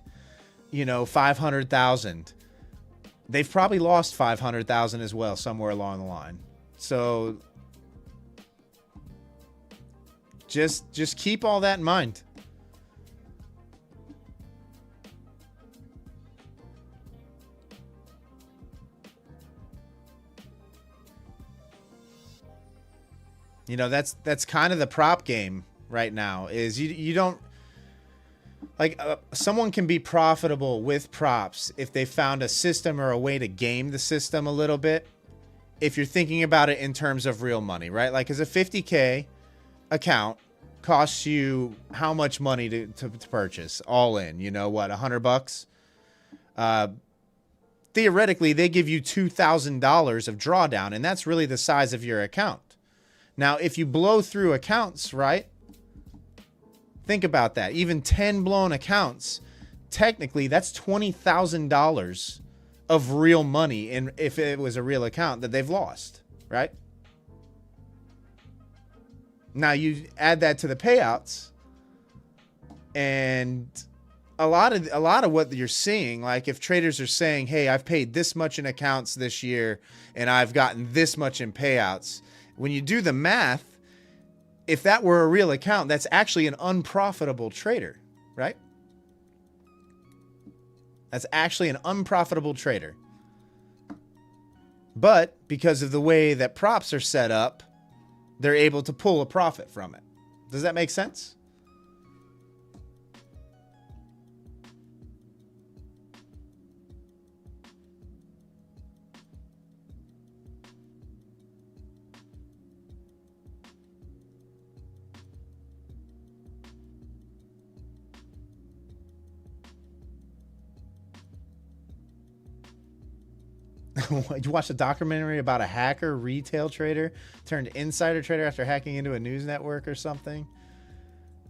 you know, 500,000, they've probably lost 500,000 as well somewhere along the line. So just keep all that in mind. You know, that's kind of the prop game right now, is you don't, like, someone can be profitable with props if they found a system or a way to game the system a little bit. If you're thinking about it in terms of real money, right? Like, as a 50K account costs you how much money to purchase all in, you know what, $100? Theoretically, they give you $2,000 of drawdown, and that's really the size of your account. Now, if you blow through accounts, right? Think about that. Even 10 blown accounts, technically, that's $20,000 of real money, and if it was a real account, that they've lost, right? Now, you add that to the payouts, and a lot of what you're seeing, like if traders are saying, hey, I've paid this much in accounts this year and I've gotten this much in payouts, when you do the math, if that were a real account, that's actually an unprofitable trader, right? That's actually an unprofitable trader. But because of the way that props are set up, they're able to pull a profit from it. Does that make sense? You watched a documentary about a hacker retail trader turned insider trader after hacking into a news network or something?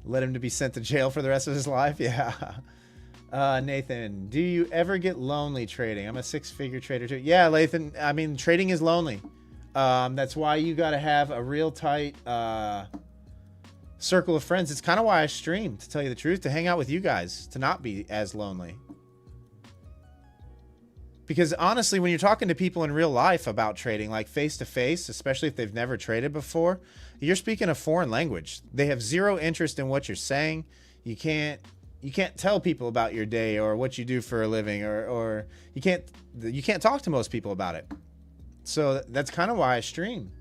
Led him to be sent to jail for the rest of his life? Yeah. Nathan, do you ever get lonely trading? I'm a 6-figure trader too. Yeah, Lathan, I mean, trading is lonely. That's why you got to have a real tight circle of friends. It's kind of why I stream, to tell you the truth, to hang out with you guys, to not be as lonely. Because honestly, when you're talking to people in real life about trading, like face to face, especially if they've never traded before, you're speaking a foreign language. They have zero interest in what you're saying. You can't tell people about your day or what you do for a living, or you can't talk to most people about it. So that's kind of why I stream,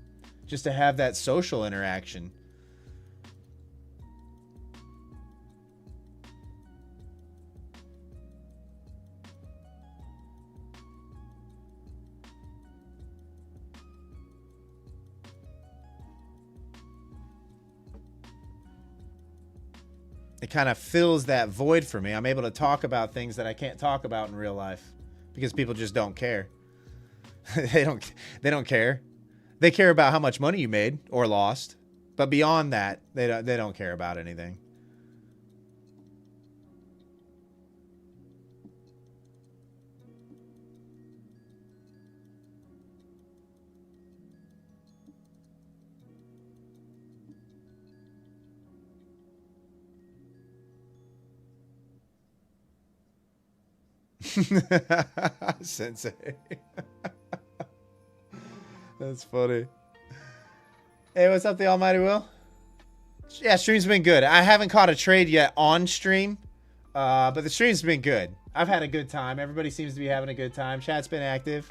just to have that social interaction. It kind of fills that void for me. I'm able to talk about things that I can't talk about in real life because people just don't care. They don't care. They care about how much money you made or lost, but beyond that, they don't care about anything. Sensei. That's funny. Hey, what's up, the Almighty Will? Yeah, stream's been good. I haven't caught a trade yet on stream, but the stream's been good. I've had a good time. Everybody seems to be having a good time. Chat's been active.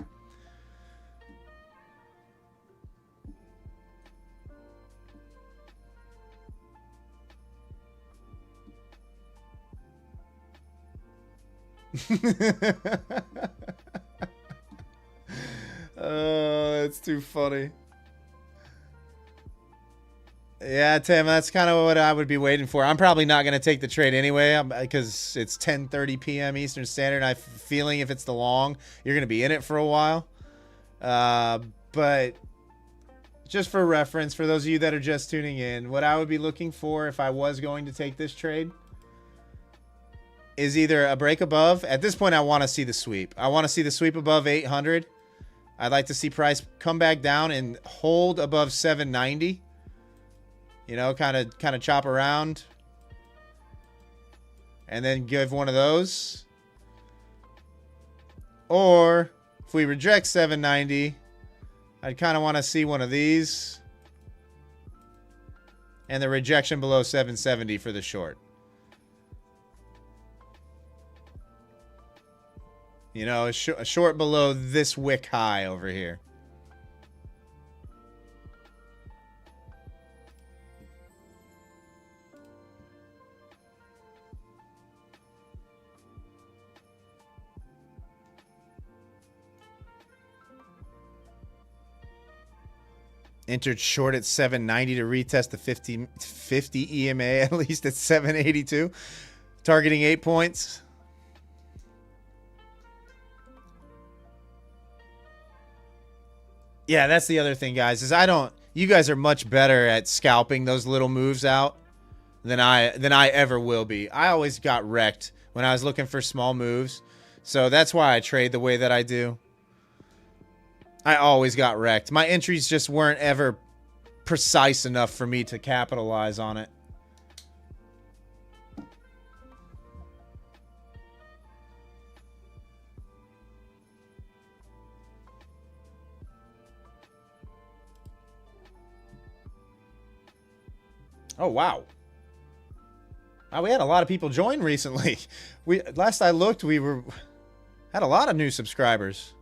Oh, that's too funny. Yeah, Tim, that's kind of what I would be waiting for. I'm probably not going to take the trade anyway because it's 10:30 p.m. Eastern Standard. I'm feeling if it's the long, you're going to be in it for a while. But just for reference, for those of you that are just tuning in, what I would be looking for if I was going to take this trade is either a break above. At this point, I want to see the sweep. I want to see the sweep above 800. I'd like to see price come back down and hold above 790. You know, kind of chop around. And then give one of those. Or if we reject 790, I'd kind of want to see one of these. And the rejection below 770 for the short. You know, a short below this wick high over here. Entered short at 790 to retest the 50 EMA, at least at 782. Targeting 8 points. Yeah, that's the other thing, guys, is you guys are much better at scalping those little moves out than I ever will be. I always got wrecked when I was looking for small moves. So that's why I trade the way that I do. I always got wrecked. My entries just weren't ever precise enough for me to capitalize on it. Oh, wow. Wow, we had a lot of people join recently. Last I looked, had a lot of new subscribers.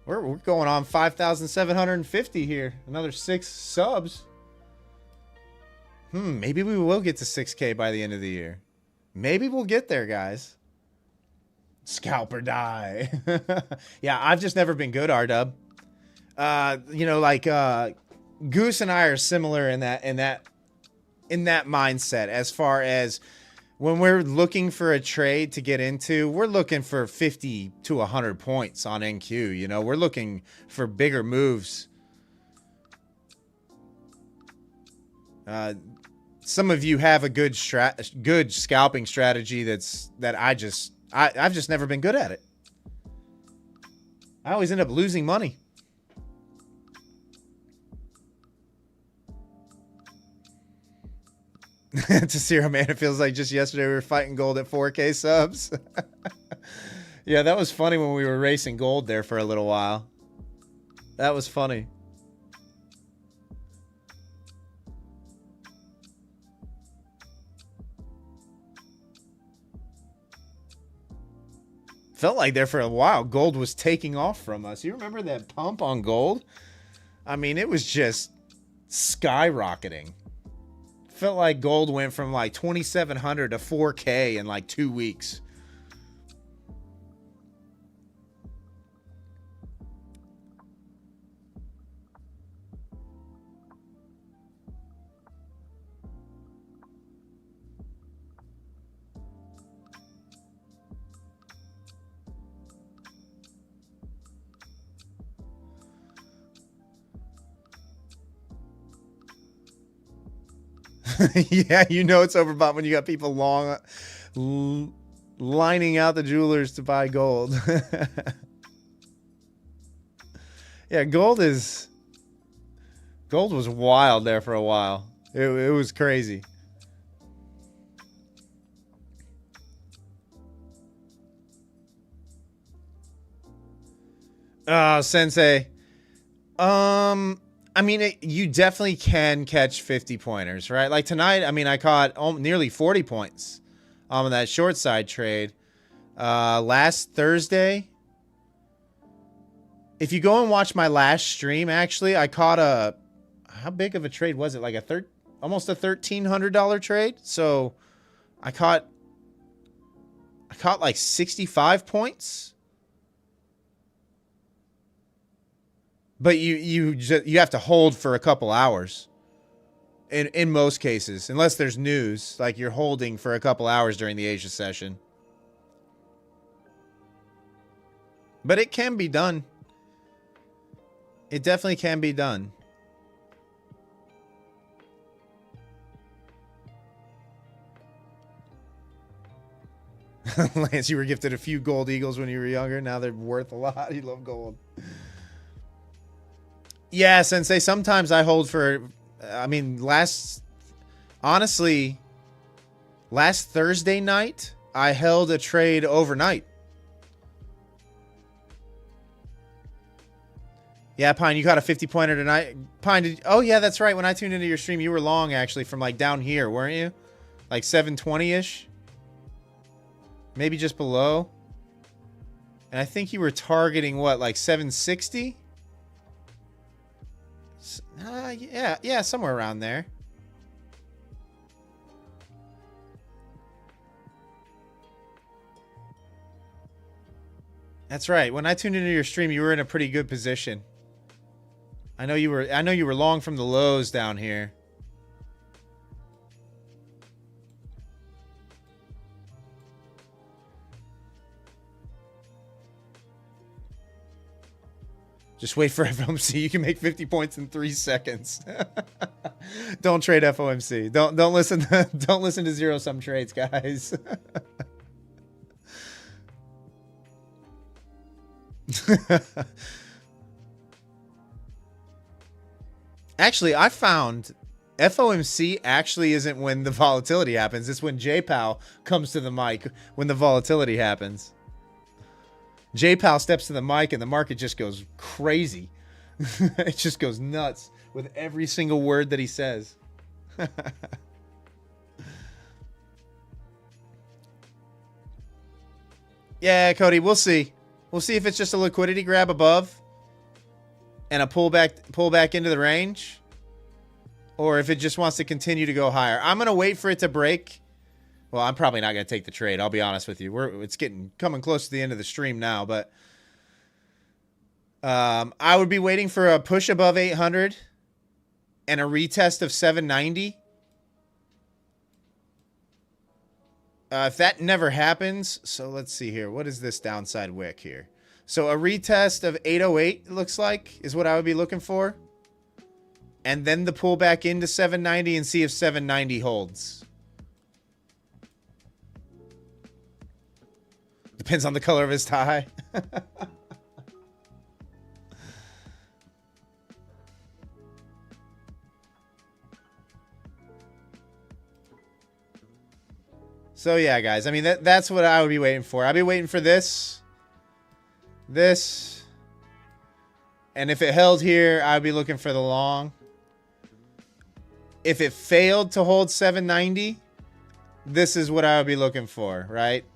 We're going on 5,750 here. Another 6 subs. Maybe we will get to 6K by the end of the year. Maybe we'll get there, guys. Scalp or die. Yeah, I've just never been good, R-Dub. You know, like Goose and I are similar in that mindset, as far as when we're looking for a trade to get into, we're looking for 50 to 100 points on NQ. You know, we're looking for bigger moves. Some of you have a good scalping strategy that I've just never been good at it. I always end up losing money. To Zero Man, it feels like just yesterday we were fighting gold at 4K subs. Yeah, that was funny when we were racing gold there for a little while. That was funny. Felt like there for a while gold was taking off from us. You remember that pump on gold? I mean, it was just skyrocketing. Felt like gold went from like 2,700 to 4K in like 2 weeks. Yeah, you know it's overbought when you got people lining out the jewelers to buy gold. Yeah, gold was wild there for a while. It was crazy. Sensei. I mean, you definitely can catch 50 pointers, right? Like tonight, I mean, I caught nearly 40 points on that short side trade. Last Thursday, if you go and watch my last stream, actually, I caught how big of a trade was it? Like almost a $1,300 trade. So I caught like 65 points. But you have to hold for a couple hours. In most cases, unless there's news, like you're holding for a couple hours during the Asia session. But it can be done. It definitely can be done. Lance, you were gifted a few gold eagles when you were younger. Now they're worth a lot. You love gold. Yeah, Sensei, sometimes I hold for, I mean, last Thursday night, I held a trade overnight. Yeah, Pine, you got a 50-pointer tonight. Pine, oh, yeah, that's right. When I tuned into your stream, you were long, actually, from, like, down here, weren't you? Like 720-ish? Maybe just below? And I think you were targeting, what, like 760? Yeah, somewhere around there. That's right. When I tuned into your stream, you were in a pretty good position. I know you were long from the lows down here. Just wait for FOMC. You can make 50 points in 3 seconds. Don't trade FOMC. Don't listen to zero sum trades, guys. Actually, I found FOMC actually isn't when the volatility happens. It's when JPOW comes to the mic when the volatility happens. JPOW steps to the mic and the market just goes crazy. It just goes nuts with every single word that he says. Yeah, Cody, we'll see. We'll see if it's just a liquidity grab above and a pull back into the range, or if it just wants to continue to go higher. I'm going to wait for it to break. Well, I'm probably not going to take the trade. I'll be honest with you. It's coming close to the end of the stream now, but I would be waiting for a push above 800 and a retest of 790. If that never happens, so let's see here. What is this downside wick here? So a retest of 808, it looks like, is what I would be looking for. And then the pull back into 790 and see if 790 holds. Depends on the color of his tie. So yeah, guys, I mean, that's what I would be waiting for. I'd be waiting for this, and if it held here, I'd be looking for the long. If it failed to hold 790, this is what I would be looking for, right?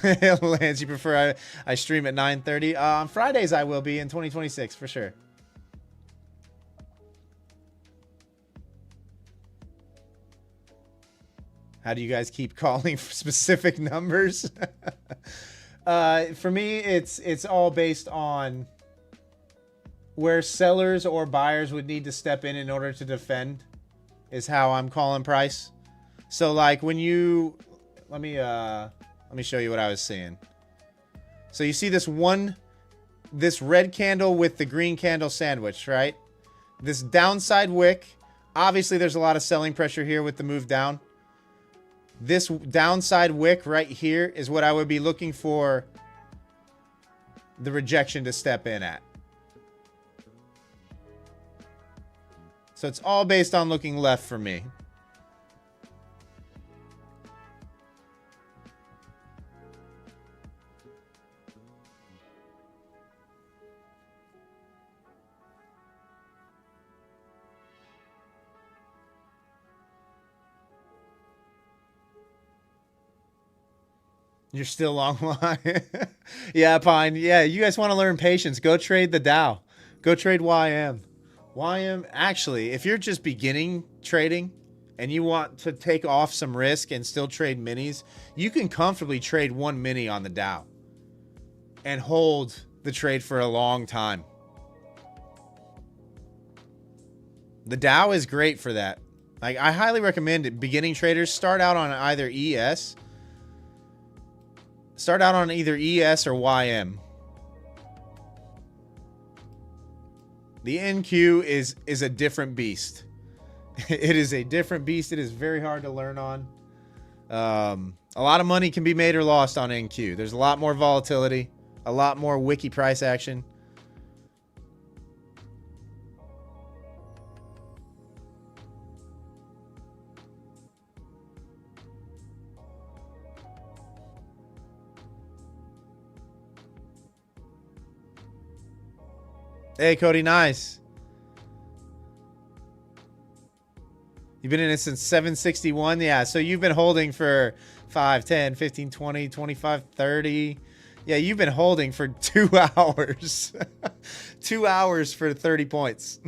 Lance, you prefer I stream at 9:30? On Fridays, I will be in 2026 for sure. How do you guys keep calling for specific numbers? For me, it's all based on where sellers or buyers would need to step in order to defend, is how I'm calling price. So like when you let me show you what I was seeing. So you see this red candle with the green candle sandwich, right? This downside wick. Obviously, there's a lot of selling pressure here with the move down. This downside wick right here is what I would be looking for the rejection to step in at. So it's all based on looking left for me. You're still long line. Yeah, Pine. Yeah, you guys want to learn patience. Go trade the Dow. Go trade YM. YM, actually, if you're just beginning trading and you want to take off some risk and still trade minis, you can comfortably trade one mini on the Dow and hold the trade for a long time. The Dow is great for that. Like, I highly recommend it. Beginning traders start out on either ES. Start out on either ES or YM. The NQ is a different beast. It is a different beast. It is very hard to learn on. A lot of money can be made or lost on NQ. There's a lot more volatility, a lot more wiki price action. Hey, Cody, nice. You've been in it since 761? Yeah, so you've been holding for 5, 10, 15, 20, 25, 30. Yeah, you've been holding for 2 hours. 2 hours for 30 points.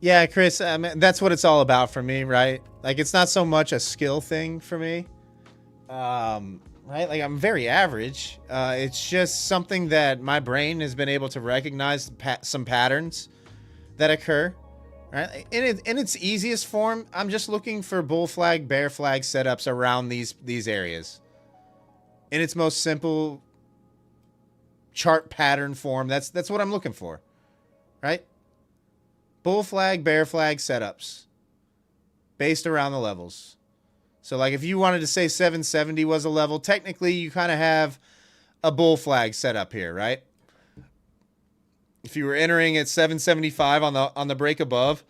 Yeah, Chris, that's what it's all about for me, right? Like, it's not so much a skill thing for me, right? Like, I'm very average. It's just something that my brain has been able to recognize some patterns that occur, Right? In its easiest form, I'm just looking for bull flag, bear flag setups around these areas. In its most simple chart pattern form, that's what I'm looking for. Right? Bull flag, bear flag setups based around the levels. So like if you wanted to say 770 was a level, technically you kind of have a bull flag set up here, right? If you were entering at 775 on the break above,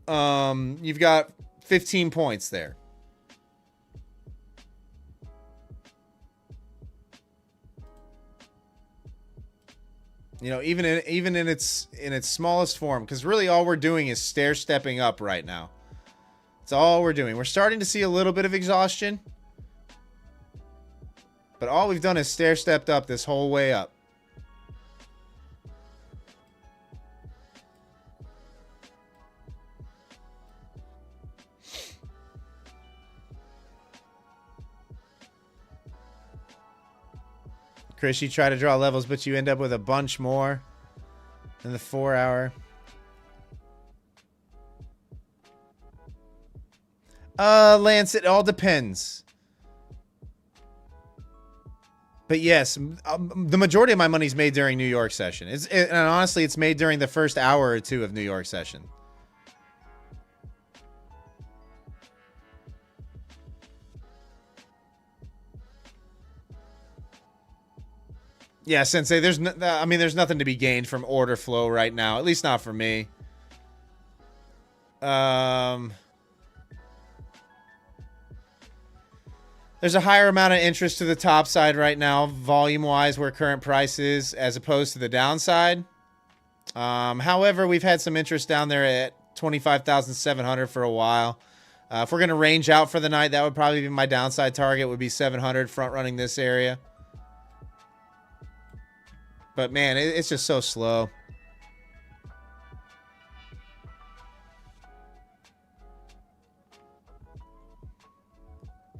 you've got 15 points there. You know, even in its smallest form, because really all we're doing is stair stepping up right now. That's all we're doing. We're starting to see a little bit of exhaustion, but all we've done is stair stepped up this whole way up. Chris, you try to draw levels, but you end up with a bunch more than the 4 hour. Lance, it all depends. But yes, the majority of my money's made during New York session. And honestly, it's made during the first hour or two of New York session. Yeah, Sensei, there's nothing to be gained from order flow right now, at least not for me. There's a higher amount of interest to the top side right now, volume-wise, where current price is, as opposed to the downside. However, we've had some interest down there at 25,700 for a while. If we're going to range out for the night, that would probably be my downside target, would be 700, front-running this area. But, man, it's just so slow.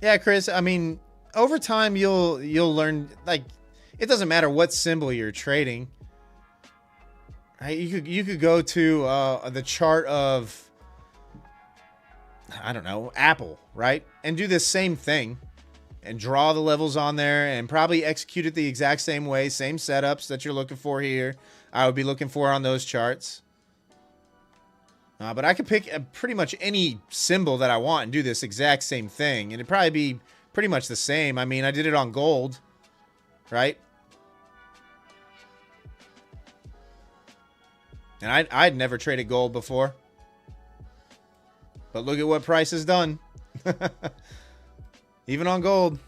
Yeah, Chris, I mean, over time you'll learn, like, it doesn't matter what symbol you're trading. Right? You could go to the chart of, I don't know, Apple, right? And do this same thing and draw the levels on there and probably execute it the exact same way, same setups that you're looking for here. I would be looking for on those charts. But I could pick pretty much any symbol that I want and do this exact same thing. And it'd probably be pretty much the same. I mean, I did it on gold, right? And I'd never traded gold before. But look at what price has done. Even on gold.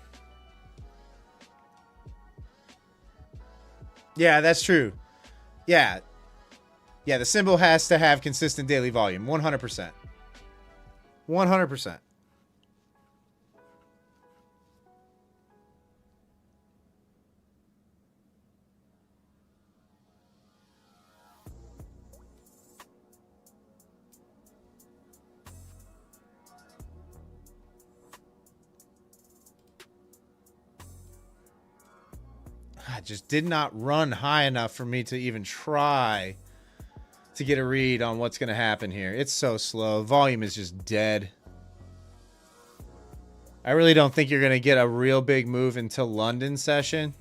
Yeah, that's true. Yeah. Yeah, the symbol has to have consistent daily volume. 100%. 100%. I just did not run high enough for me to even try to get a read on what's going to happen here. It's so slow. Volume is just dead. I really don't think you're going to get a real big move until London session.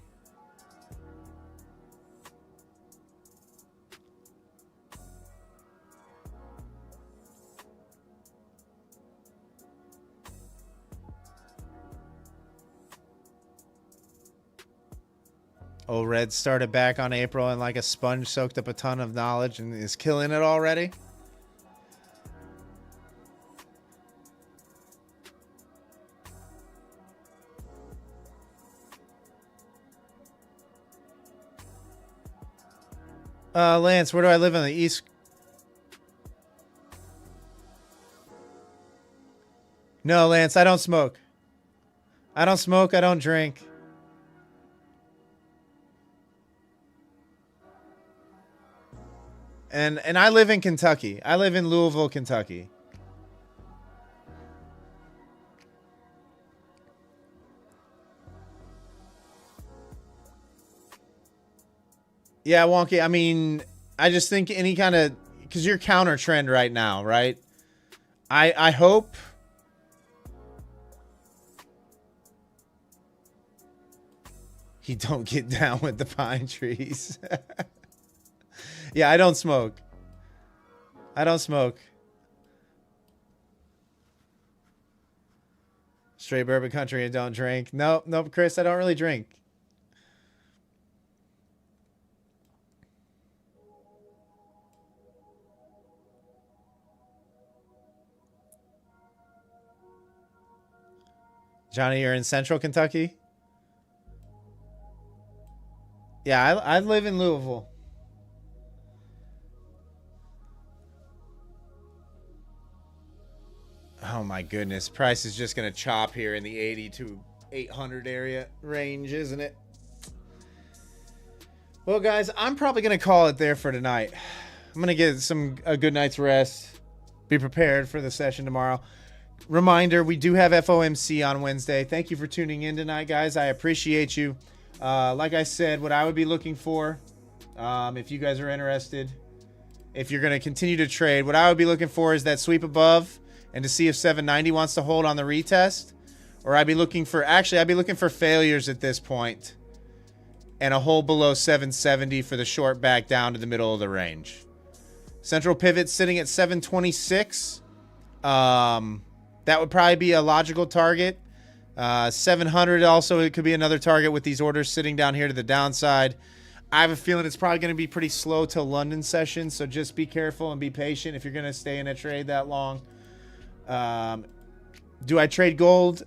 Oh, Red started back on April and like a sponge soaked up a ton of knowledge and is killing it already. Lance, where do I live on the East? No, Lance, I don't smoke. I don't smoke, I don't drink. And I live in Kentucky. I live in Louisville, Kentucky. Yeah, Wonky, I mean, I just think any kind of because you're counter trend right now, right? I hope he don't get down with the pine trees. Yeah, I don't smoke. I don't smoke. Straight bourbon country and don't drink. Nope, nope, Chris, I don't really drink. Johnny, you're in Central Kentucky? Yeah, I live in Louisville. Oh my goodness. Price is just going to chop here in the 80 to 800 area range, isn't it? Well, guys, I'm probably going to call it there for tonight. I'm going to get a good night's rest. Be prepared for the session tomorrow. Reminder, we do have FOMC on Wednesday. Thank you for tuning in tonight, guys. I appreciate you. Like I said, what I would be looking for, if you guys are interested, if you're going to continue to trade, what I would be looking for is that sweep above and to see if 790 wants to hold on the retest. Or I'd be looking for failures at this point and a hold below 770 for the short back down to the middle of the range. Central pivot sitting at 726. That would probably be a logical target. 700 also, it could be another target with these orders sitting down here to the downside. I have a feeling it's probably going to be pretty slow till London session, so just be careful and be patient if you're going to stay in a trade that long. Do I trade gold?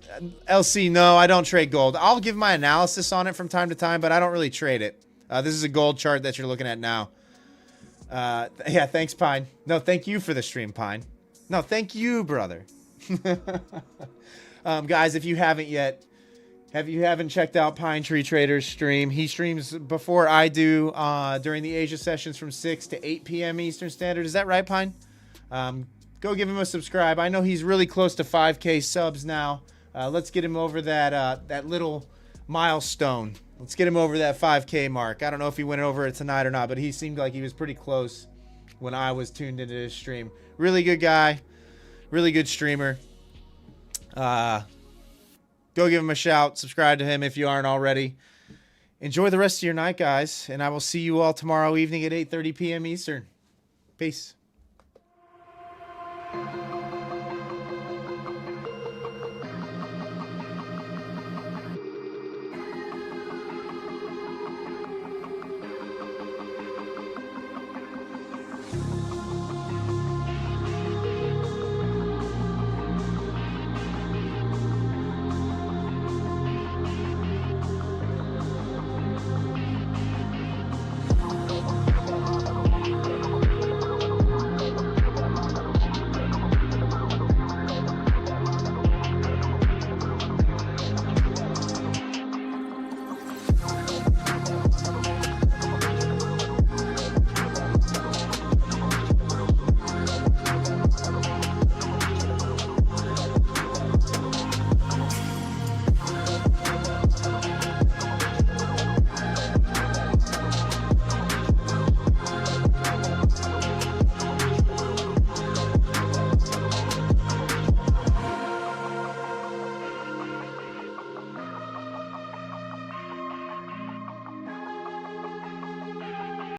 LC, no, I don't trade gold. I'll give my analysis on it from time to time, but I don't really trade it. This is a gold chart that you're looking at now. Yeah, thanks, Pine. No, thank you for the stream, Pine. No, thank you, brother. Guys, if you haven't yet, haven't checked out Pine Tree Trader's stream, he streams before I do during the Asia sessions from 6 to 8 p.m. Eastern Standard. Is that right, Pine? Go give him a subscribe. I know he's really close to 5K subs now. Let's get him over that little milestone. Let's get him over that 5K mark. I don't know if he went over it tonight or not, but he seemed like he was pretty close when I was tuned into his stream. Really good guy. Really good streamer. Go give him a shout. Subscribe to him if you aren't already. Enjoy the rest of your night, guys, and I will see you all tomorrow evening at 8:30 p.m. Eastern. Peace.